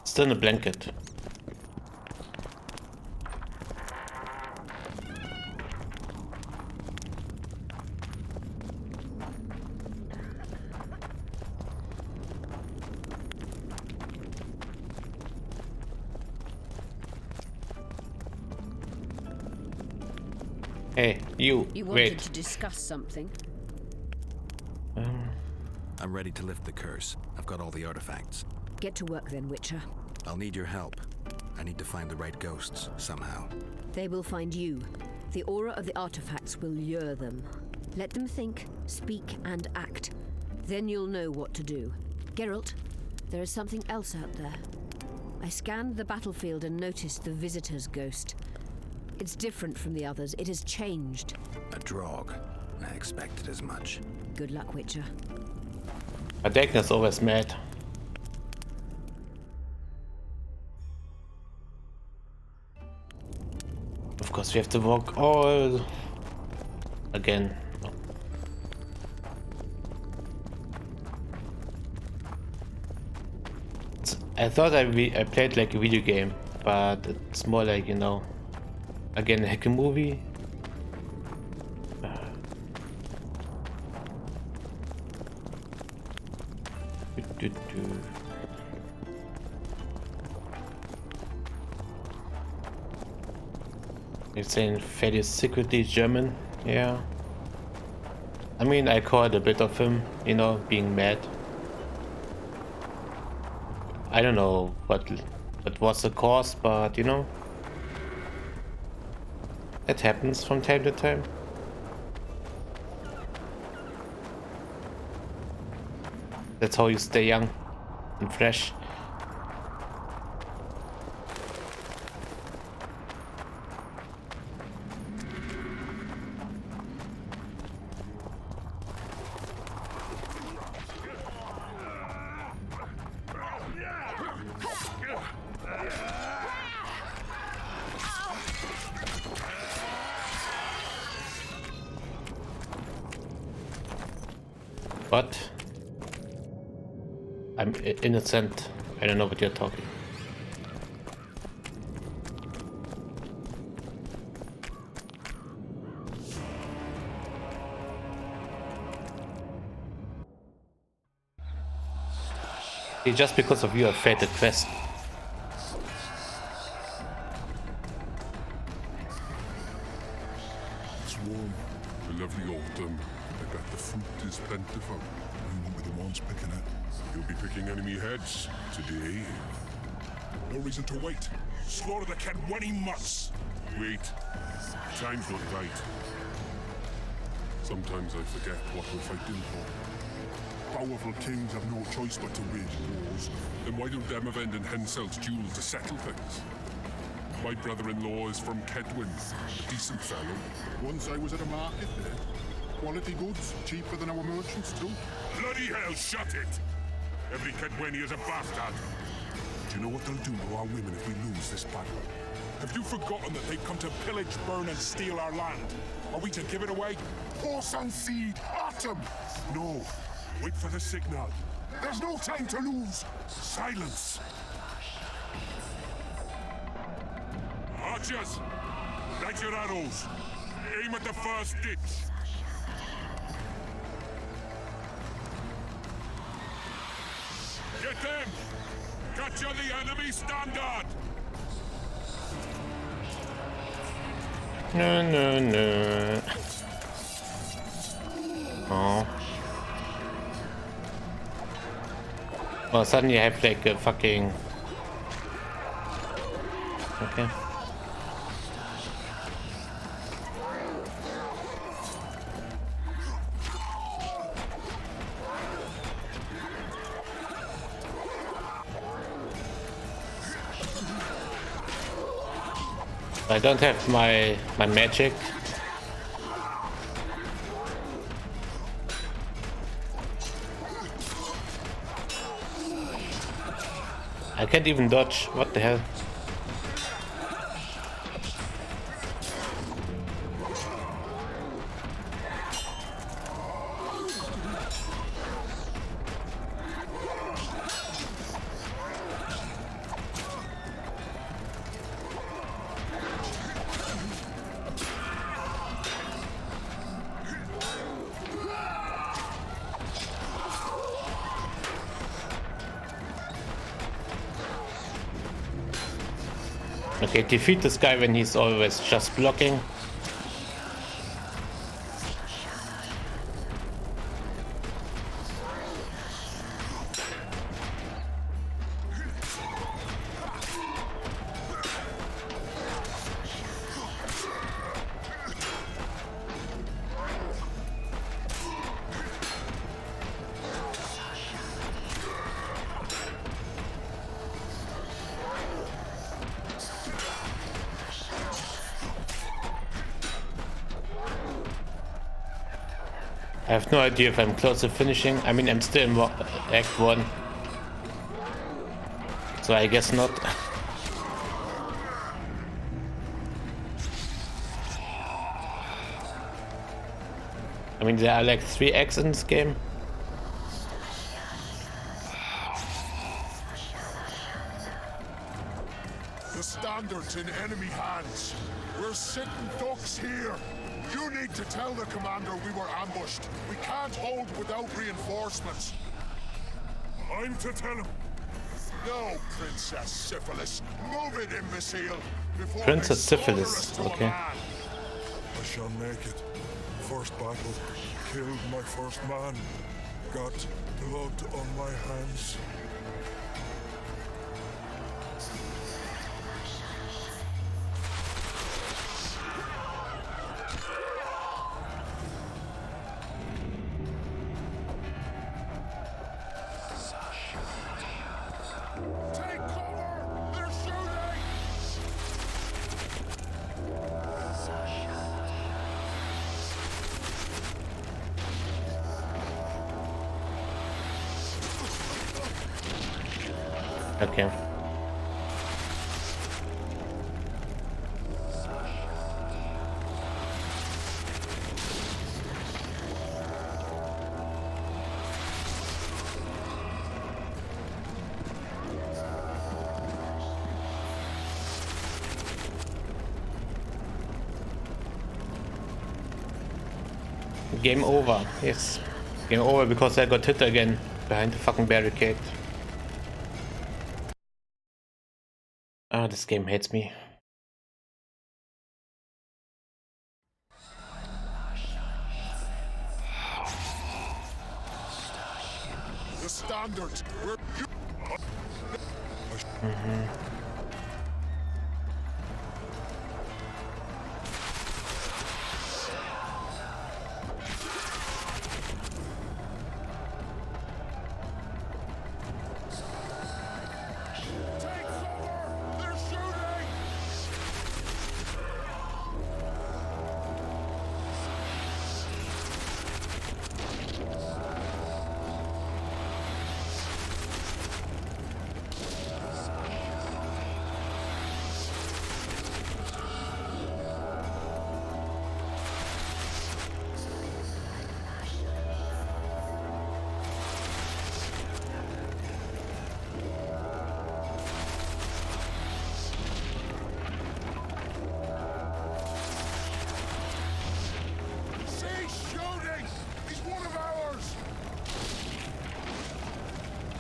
Still in a blanket. Hey, you
wanted
wait.
to discuss something?
I'm ready to lift the curse. I've got all the artifacts.
Get to work then, Witcher.
I'll need your help. I need to find the right ghosts, somehow.
They will find you. The aura of the artifacts will lure them. Let them think, speak, and act. Then you'll know what to do. Geralt, there is something else out there. I scanned the battlefield and noticed the Visitor's ghost. It's different from the others. It has changed.
A Draug. I expected as much.
Good luck, Witcher.
Adekna's always mad. Of course, we have to walk all again. I thought I played like a video game, but it's more like, you know, again, like a movie. It's saying Freddy is secretly German. Yeah. I mean, I caught a bit of him, you know, being mad. I don't know what was the cause, but you know, it happens from time to time. That's how you stay young and fresh. But I'm innocent. I don't know what you're talking. See, just because of you, I failed the quest.
It's warm, a lovely autumn. I bet the fruit is plentiful. We won't be the ones picking it. You'll be picking enemy heads today. No reason to wait. Slaughter the cat when he must. Wait. Time's not right. Sometimes I forget what we're fighting for. Powerful kings have no choice but to wage wars. Then why don't Demavend and Henselt's duel to settle things? My brother-in-law is from Kedwin, a decent fellow. Once I was at a market there. Quality goods, cheaper than our merchants too. Bloody hell, shut it! Every Kedweni is a bastard. Do you know what they'll do to our women if we lose this battle? Have you forgotten that they've come to pillage, burn, and steal our land? Are we to give it away? Horse and seed, autumn! No. Wait for the signal. There's no time to lose. Silence. Archers! Light your arrows. Aim at the first ditch. Get them! Capture the enemy standard!
No, no, no. Oh. Oh, suddenly I have like a fucking... Okay. I don't have my magic. I can't even dodge. What the hell? Okay, defeat this guy when he's always just blocking. I have no idea if I'm close to finishing. I mean, I'm still in Act 1. So I guess not. I mean, there are like 3 acts in this game.
The standard's in enemy hands. We're sitting ducks here. You need to tell the commander we were ambushed. We can't hold without reinforcements. I'm to tell him. No, Princess Syphilis. Move it, imbecile. Before
Princess Syphilis, okay.
I shall make it. First battle. Killed my first man. Got blood on my hands.
Okay. Game over. Yes. Game over because I got hit again behind the fucking barricade. Ah, this game hates me.
The standards. We're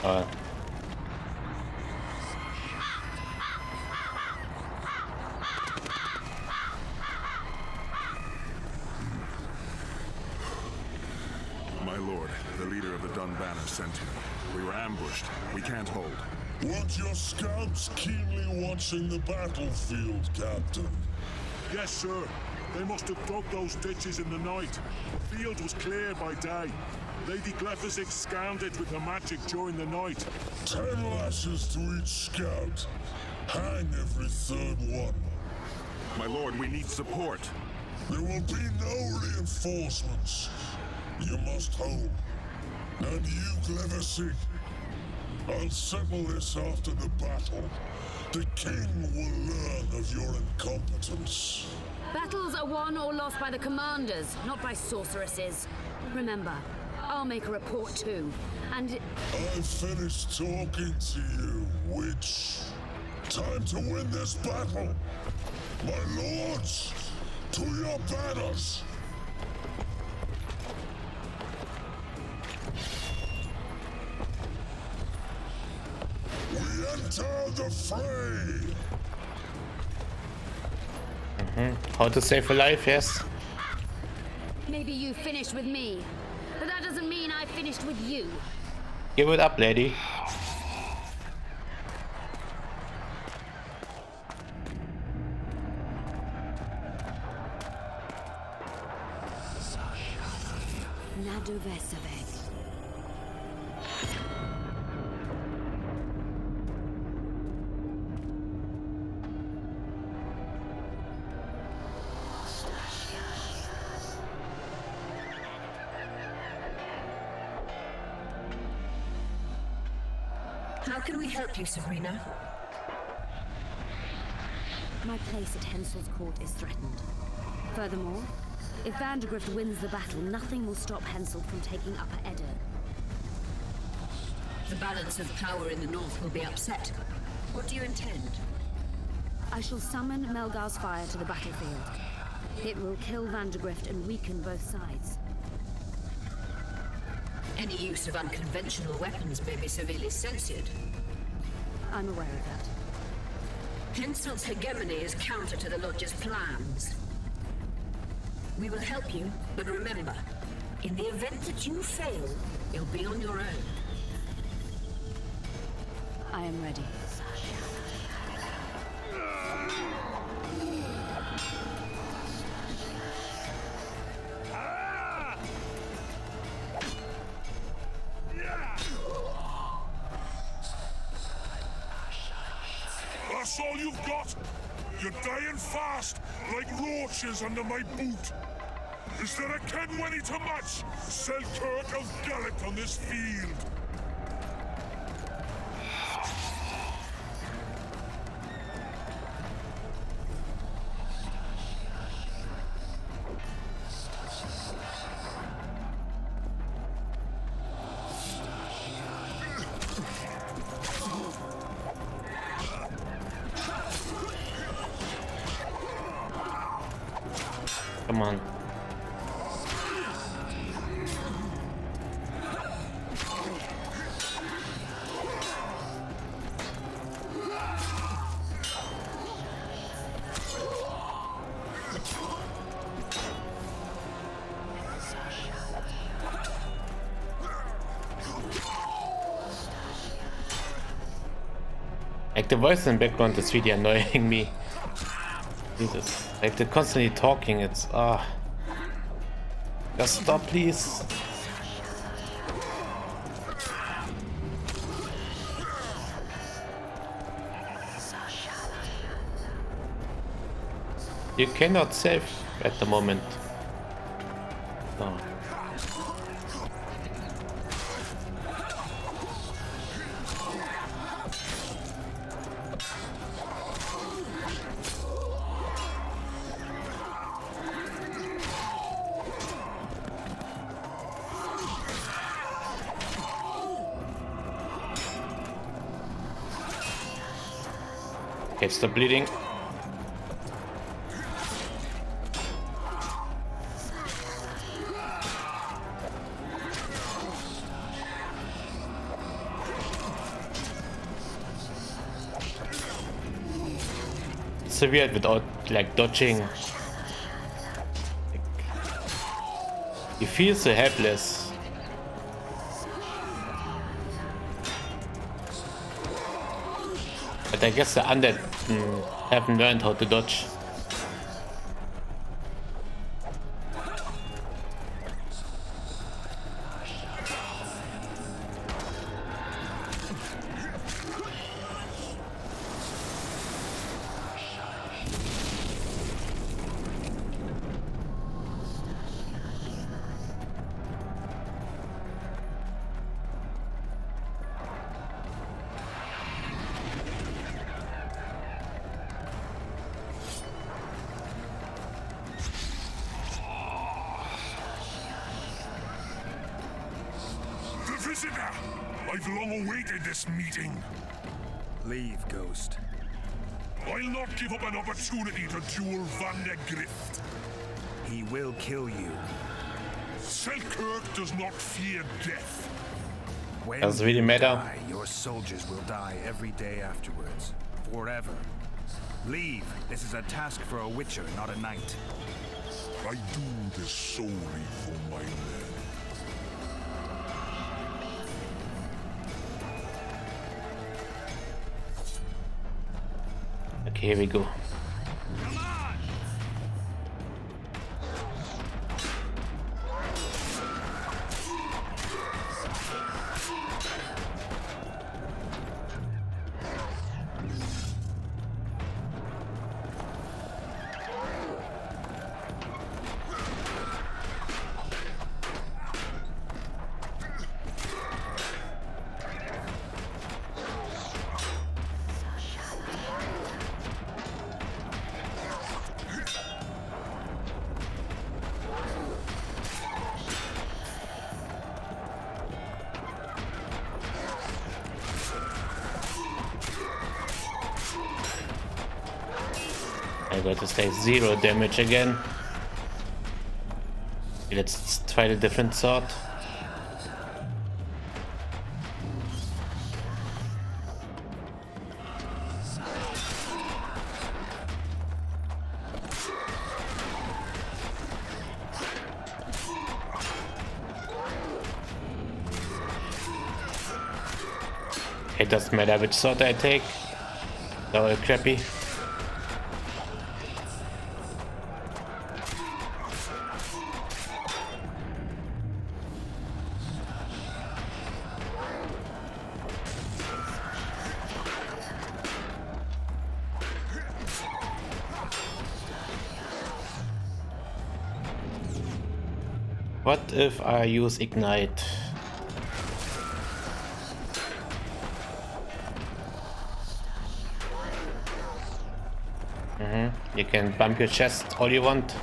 My lord, the leader of the Dun Banner sent me. We were ambushed. We can't hold.
Weren't your scouts keenly watching the battlefield, Captain?
Yes, sir. They must have dug those ditches in the night. The field was clear by day. Lady Glephisic scanned it with her magic during the night.
10 lashes to each scout. Hang every third one.
My lord, we need support.
There will be no reinforcements. You must hold. And you, Glephisic, I'll settle this after the battle. The king will learn of your incompetence.
Battles are won or lost by the commanders, not by sorceresses. Remember, I'll make a report too, and...
I've finished talking to you, witch. Time to win this battle. My lords, to your banners. We enter the fray.
How to save a life, yes.
maybe you finished with me, but that doesn't mean I finished with you.
Give it up, lady.
How can we help you, Sabrina?
My place at Hensel's court is threatened. Furthermore, if Vandegrift wins the battle, nothing will stop Hensel from taking Upper Edda.
The balance of power in the north will be upset. What do you intend?
I shall summon Melgar's fire to the battlefield. It will kill Vandegrift and weaken both sides.
Any use of unconventional weapons may be severely censored.
I'm aware of that.
Hensel's hegemony is counter to the Lodge's plans. We will help you, but remember, in the event that you fail, you'll be on your own.
I am ready.
That's all you've got? You're dying fast, like roaches under my boot. Is there a Kenwenny to match Selkirk of Gallic on this field?
Come on. Like the voice in the background is really annoying me. Jesus. Like they're constantly talking, it's just stop, please. You cannot save at the moment. No. Okay, stop bleeding. It's so weird without like dodging. You feel so helpless. But I guess the undead haven't learned how to dodge.
Visitor! I've long awaited this meeting.
Leave, Ghost.
I'll not give up an opportunity to duel Van der Grift.
He will kill you.
Selkirk does not fear death.
When
Does it really matter?
die, your soldiers will die every day afterwards. Forever. Leave. This is a task for a witcher, not a knight.
I do this solely for my men.
Okay, here we go. I got to stay 0 damage again. Let's try a different sword. It doesn't matter which sword I take. They're all crappy. What if I use Ignite? You can bump your chest all you want.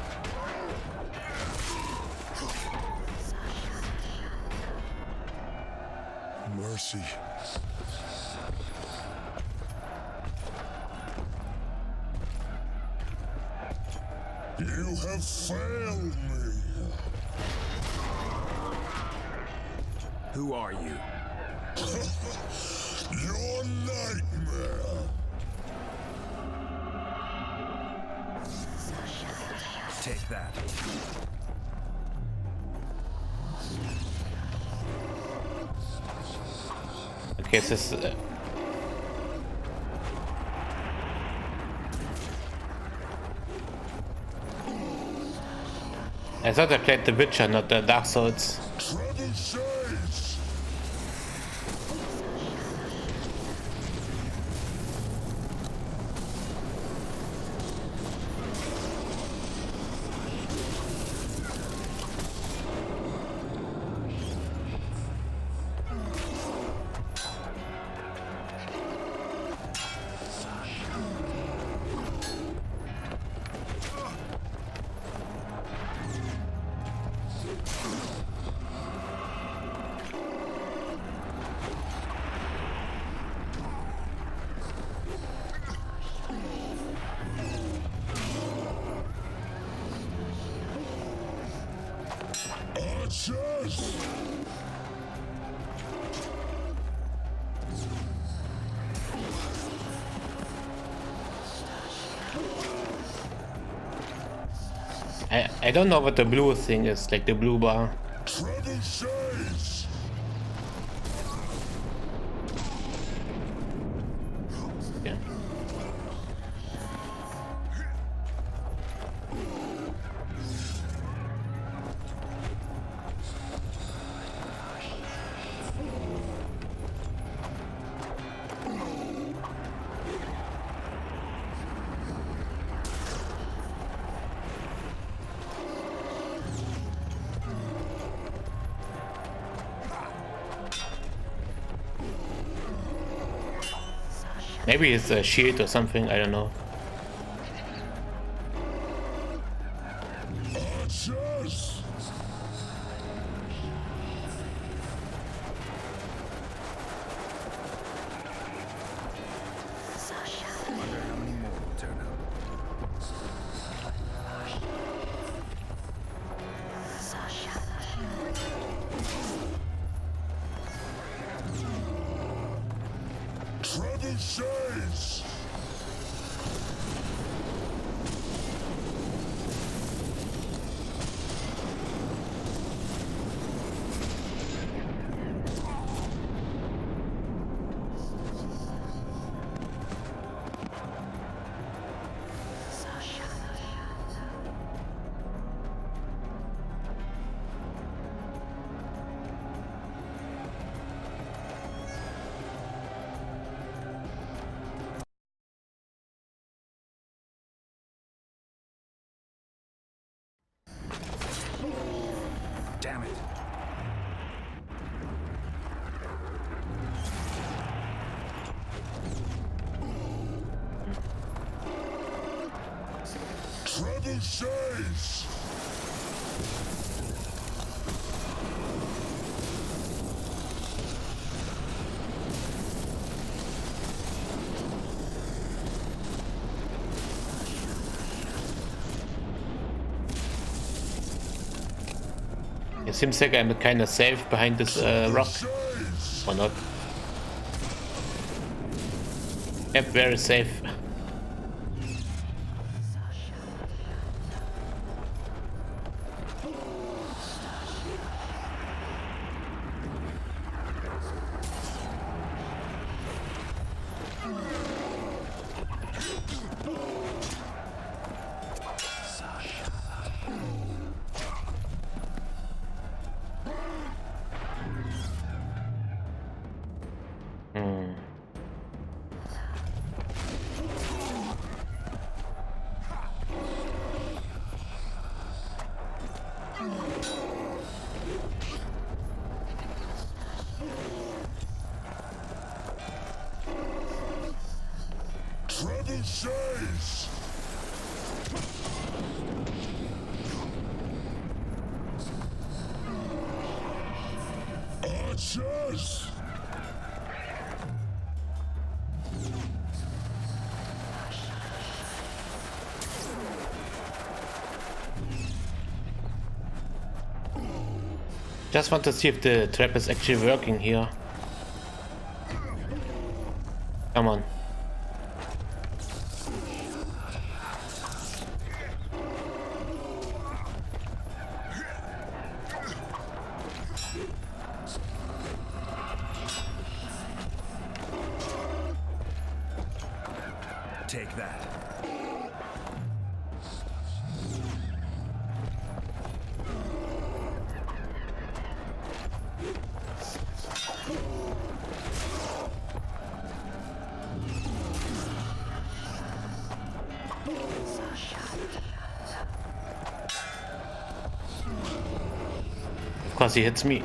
Mercy. You have failed me.
Who are you?
Your nightmare.
Take that.
Okay, this is I thought I played The Witcher, not the Dark Souls. I don't know what the blue thing is, like the blue bar. Yeah. Maybe it's a shield or something, I don't know.
Damn it. Trebuchets!
It seems like I'm kind of safe behind this rock, or not? Yep, very safe.
Trebuchets! Archers!
Just want to see if the trap is actually working here. Come on.
Take that.
Of course he hits me.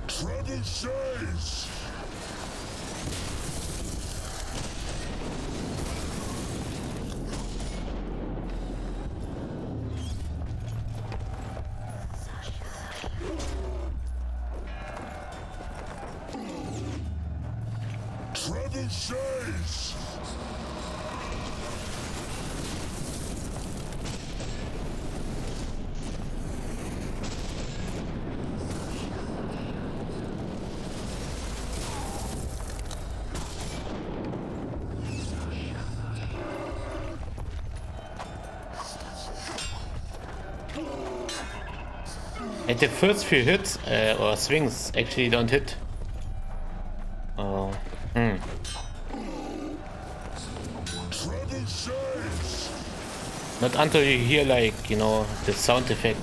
Trebuchets! Trebuchets!
And the first few hits or swings actually don't hit. Oh. Not until you hear, like, you know, the sound effect.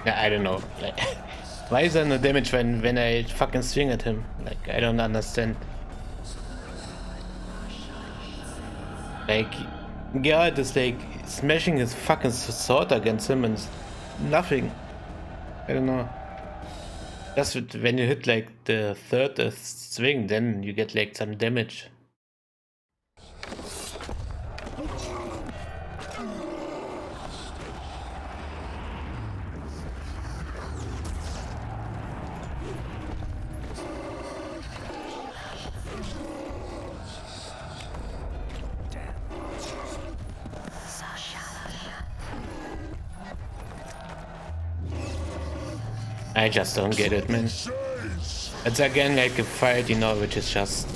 Yeah, I don't know. Like, why is there no damage when I fucking swing at him? Like, I don't understand. Like, yeah, just like smashing his fucking sword against him and it's nothing. I don't know. Just when you hit like the third swing, then you get like some damage. I just don't get it, man. It's again like a fight, you know, which is just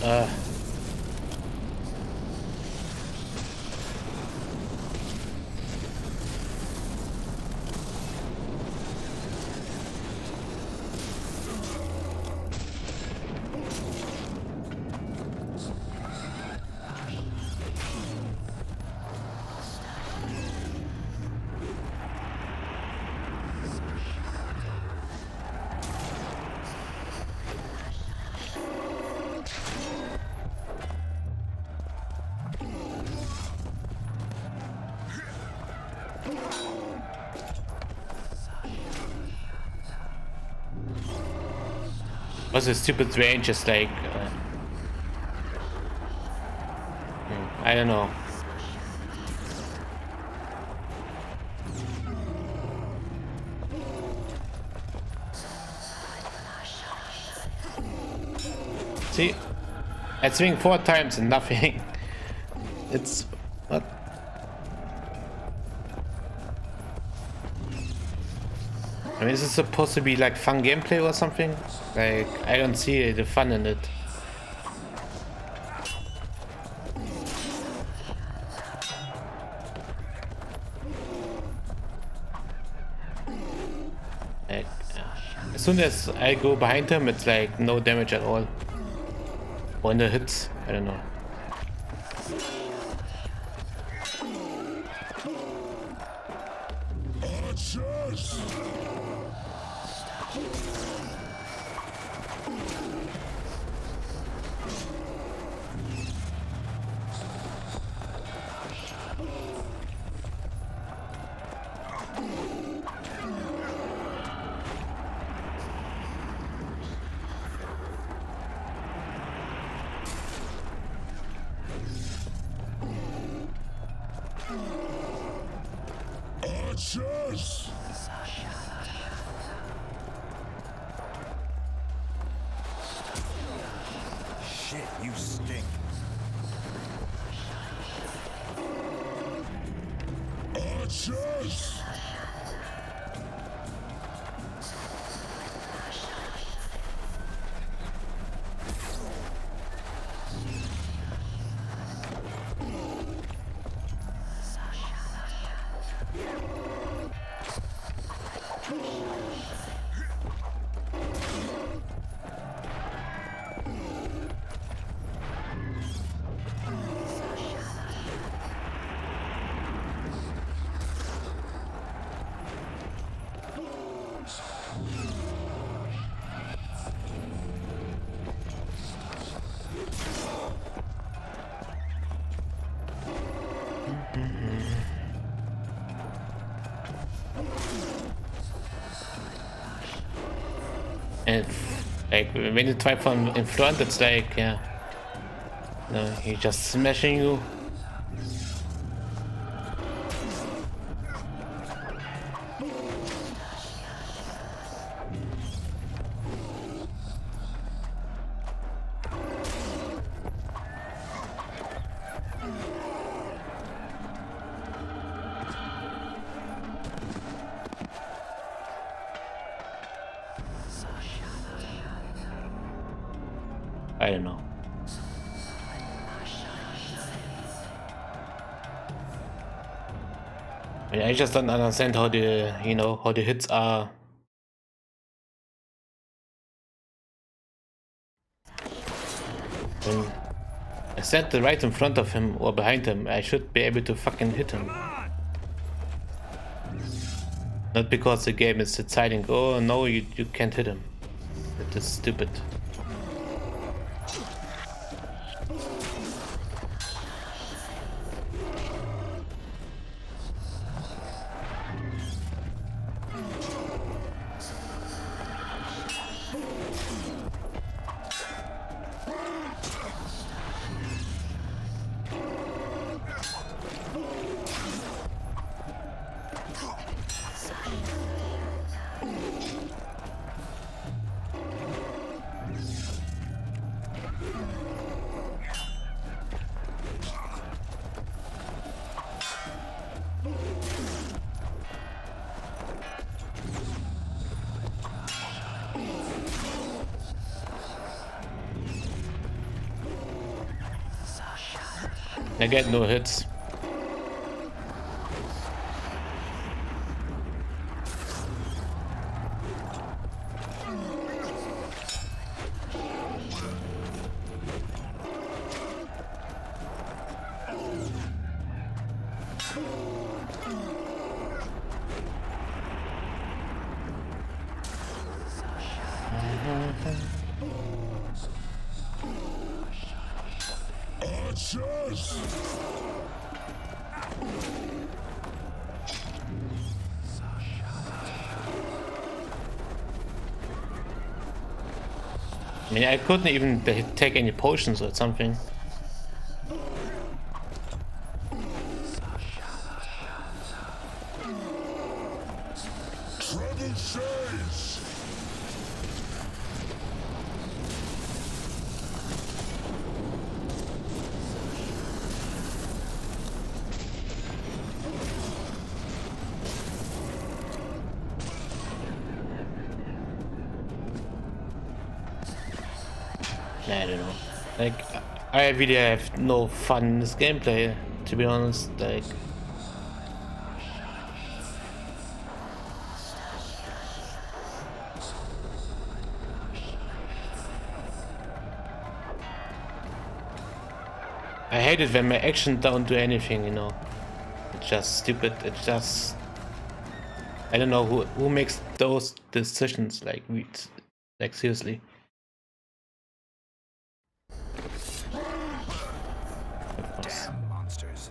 what's a stupid range is like I don't know. See, I swing 4 times and nothing. It's what? I mean, is this supposed to be like fun gameplay or something? Like, I don't see the fun in it. Like, as soon as I go behind him, it's like no damage at all. Or in the hits, I don't know.
Shit, you stink.
Archers!
And like when you try from in front, it's like, yeah, no, he's just smashing you. I don't know. I just don't understand how the, you know, how the hits are. When I stand right in front of him or behind him, I should be able to fucking hit him. Not because the game is deciding, oh no, you can't hit him. That is stupid. I get no hits. I mean, I couldn't even take any potions or something. I don't know. Like, I really have no fun in this gameplay, to be honest. Like, I hate it when my action don't do anything, you know. It's just stupid. It's just, I don't know who makes those decisions. Like seriously.
Damn monsters.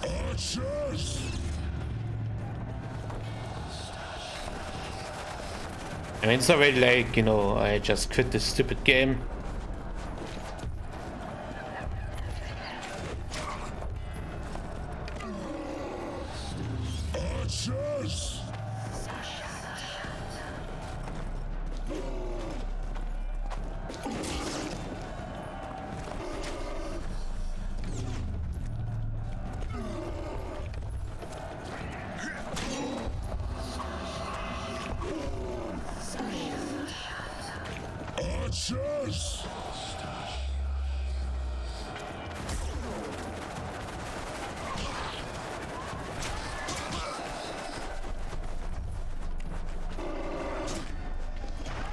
Archers!
I mean, it's already like, you know, I just quit this stupid game.
Archers! Archers!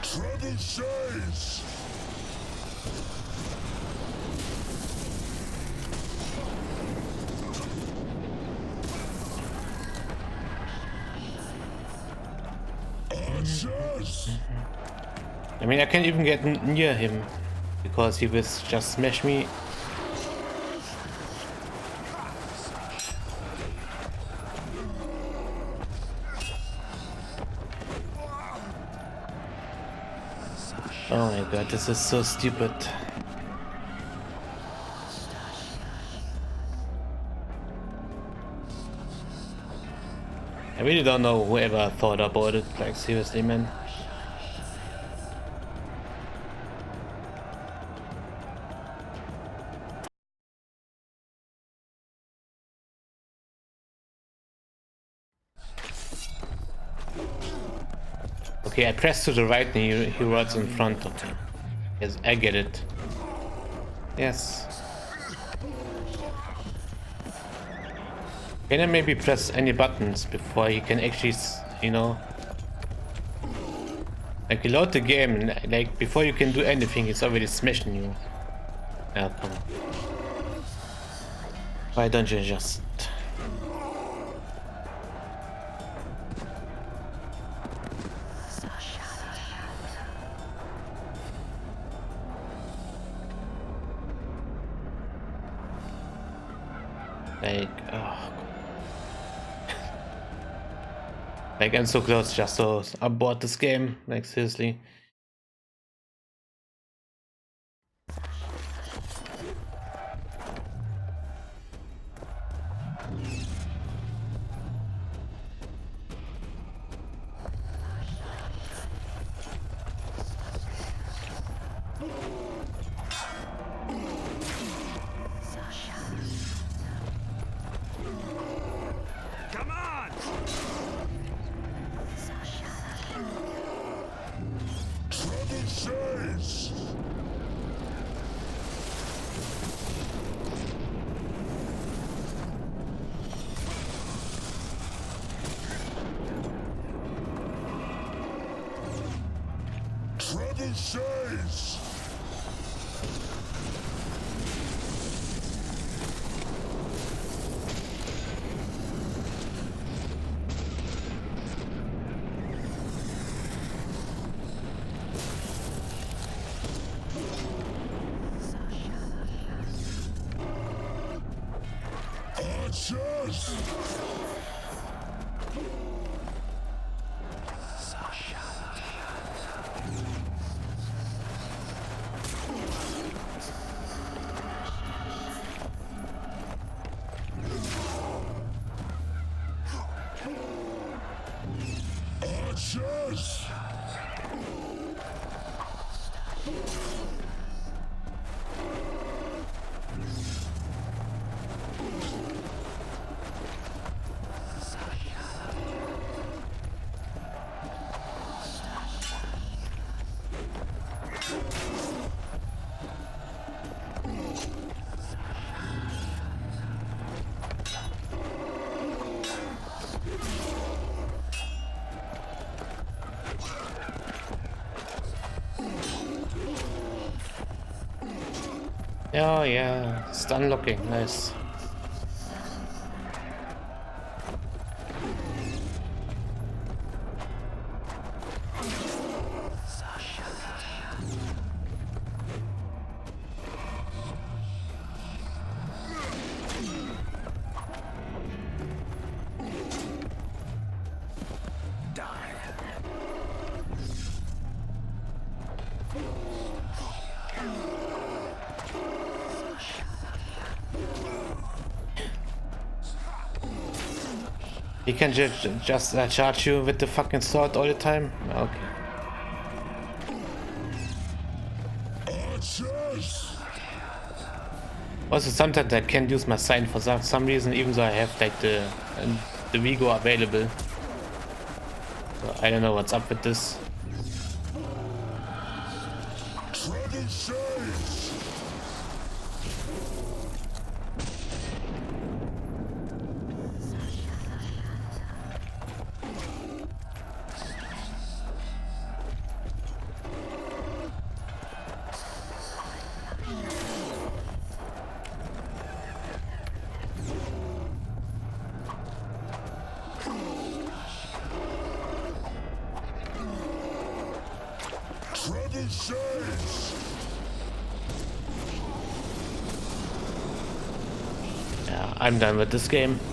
Trebuchets! Archers!
I mean, I can't even get near him because he will just smash me. Oh my god, this is so stupid. I really don't know whoever thought about it, like seriously, man. Okay, I pressed to the right and he runs in front of me. Yes, I get it. Yes. Can I maybe press any buttons before he can actually, you know, like reload the game and like before you can do anything, it's already smashing you. Yeah, come on. Why don't you just... Like, oh. Like, I'm so close just to abort this game, like seriously.
Come on!
Trebuchets! Trebuchets! Archers! Archers!
Oh yeah, it's unlocking, nice. He can just charge you with the fucking sword all the time? Okay. Also sometimes I can't use my sign for some reason, even though I have like the Vigo available. So I don't know what's up with this. Yeah, I'm done with this game.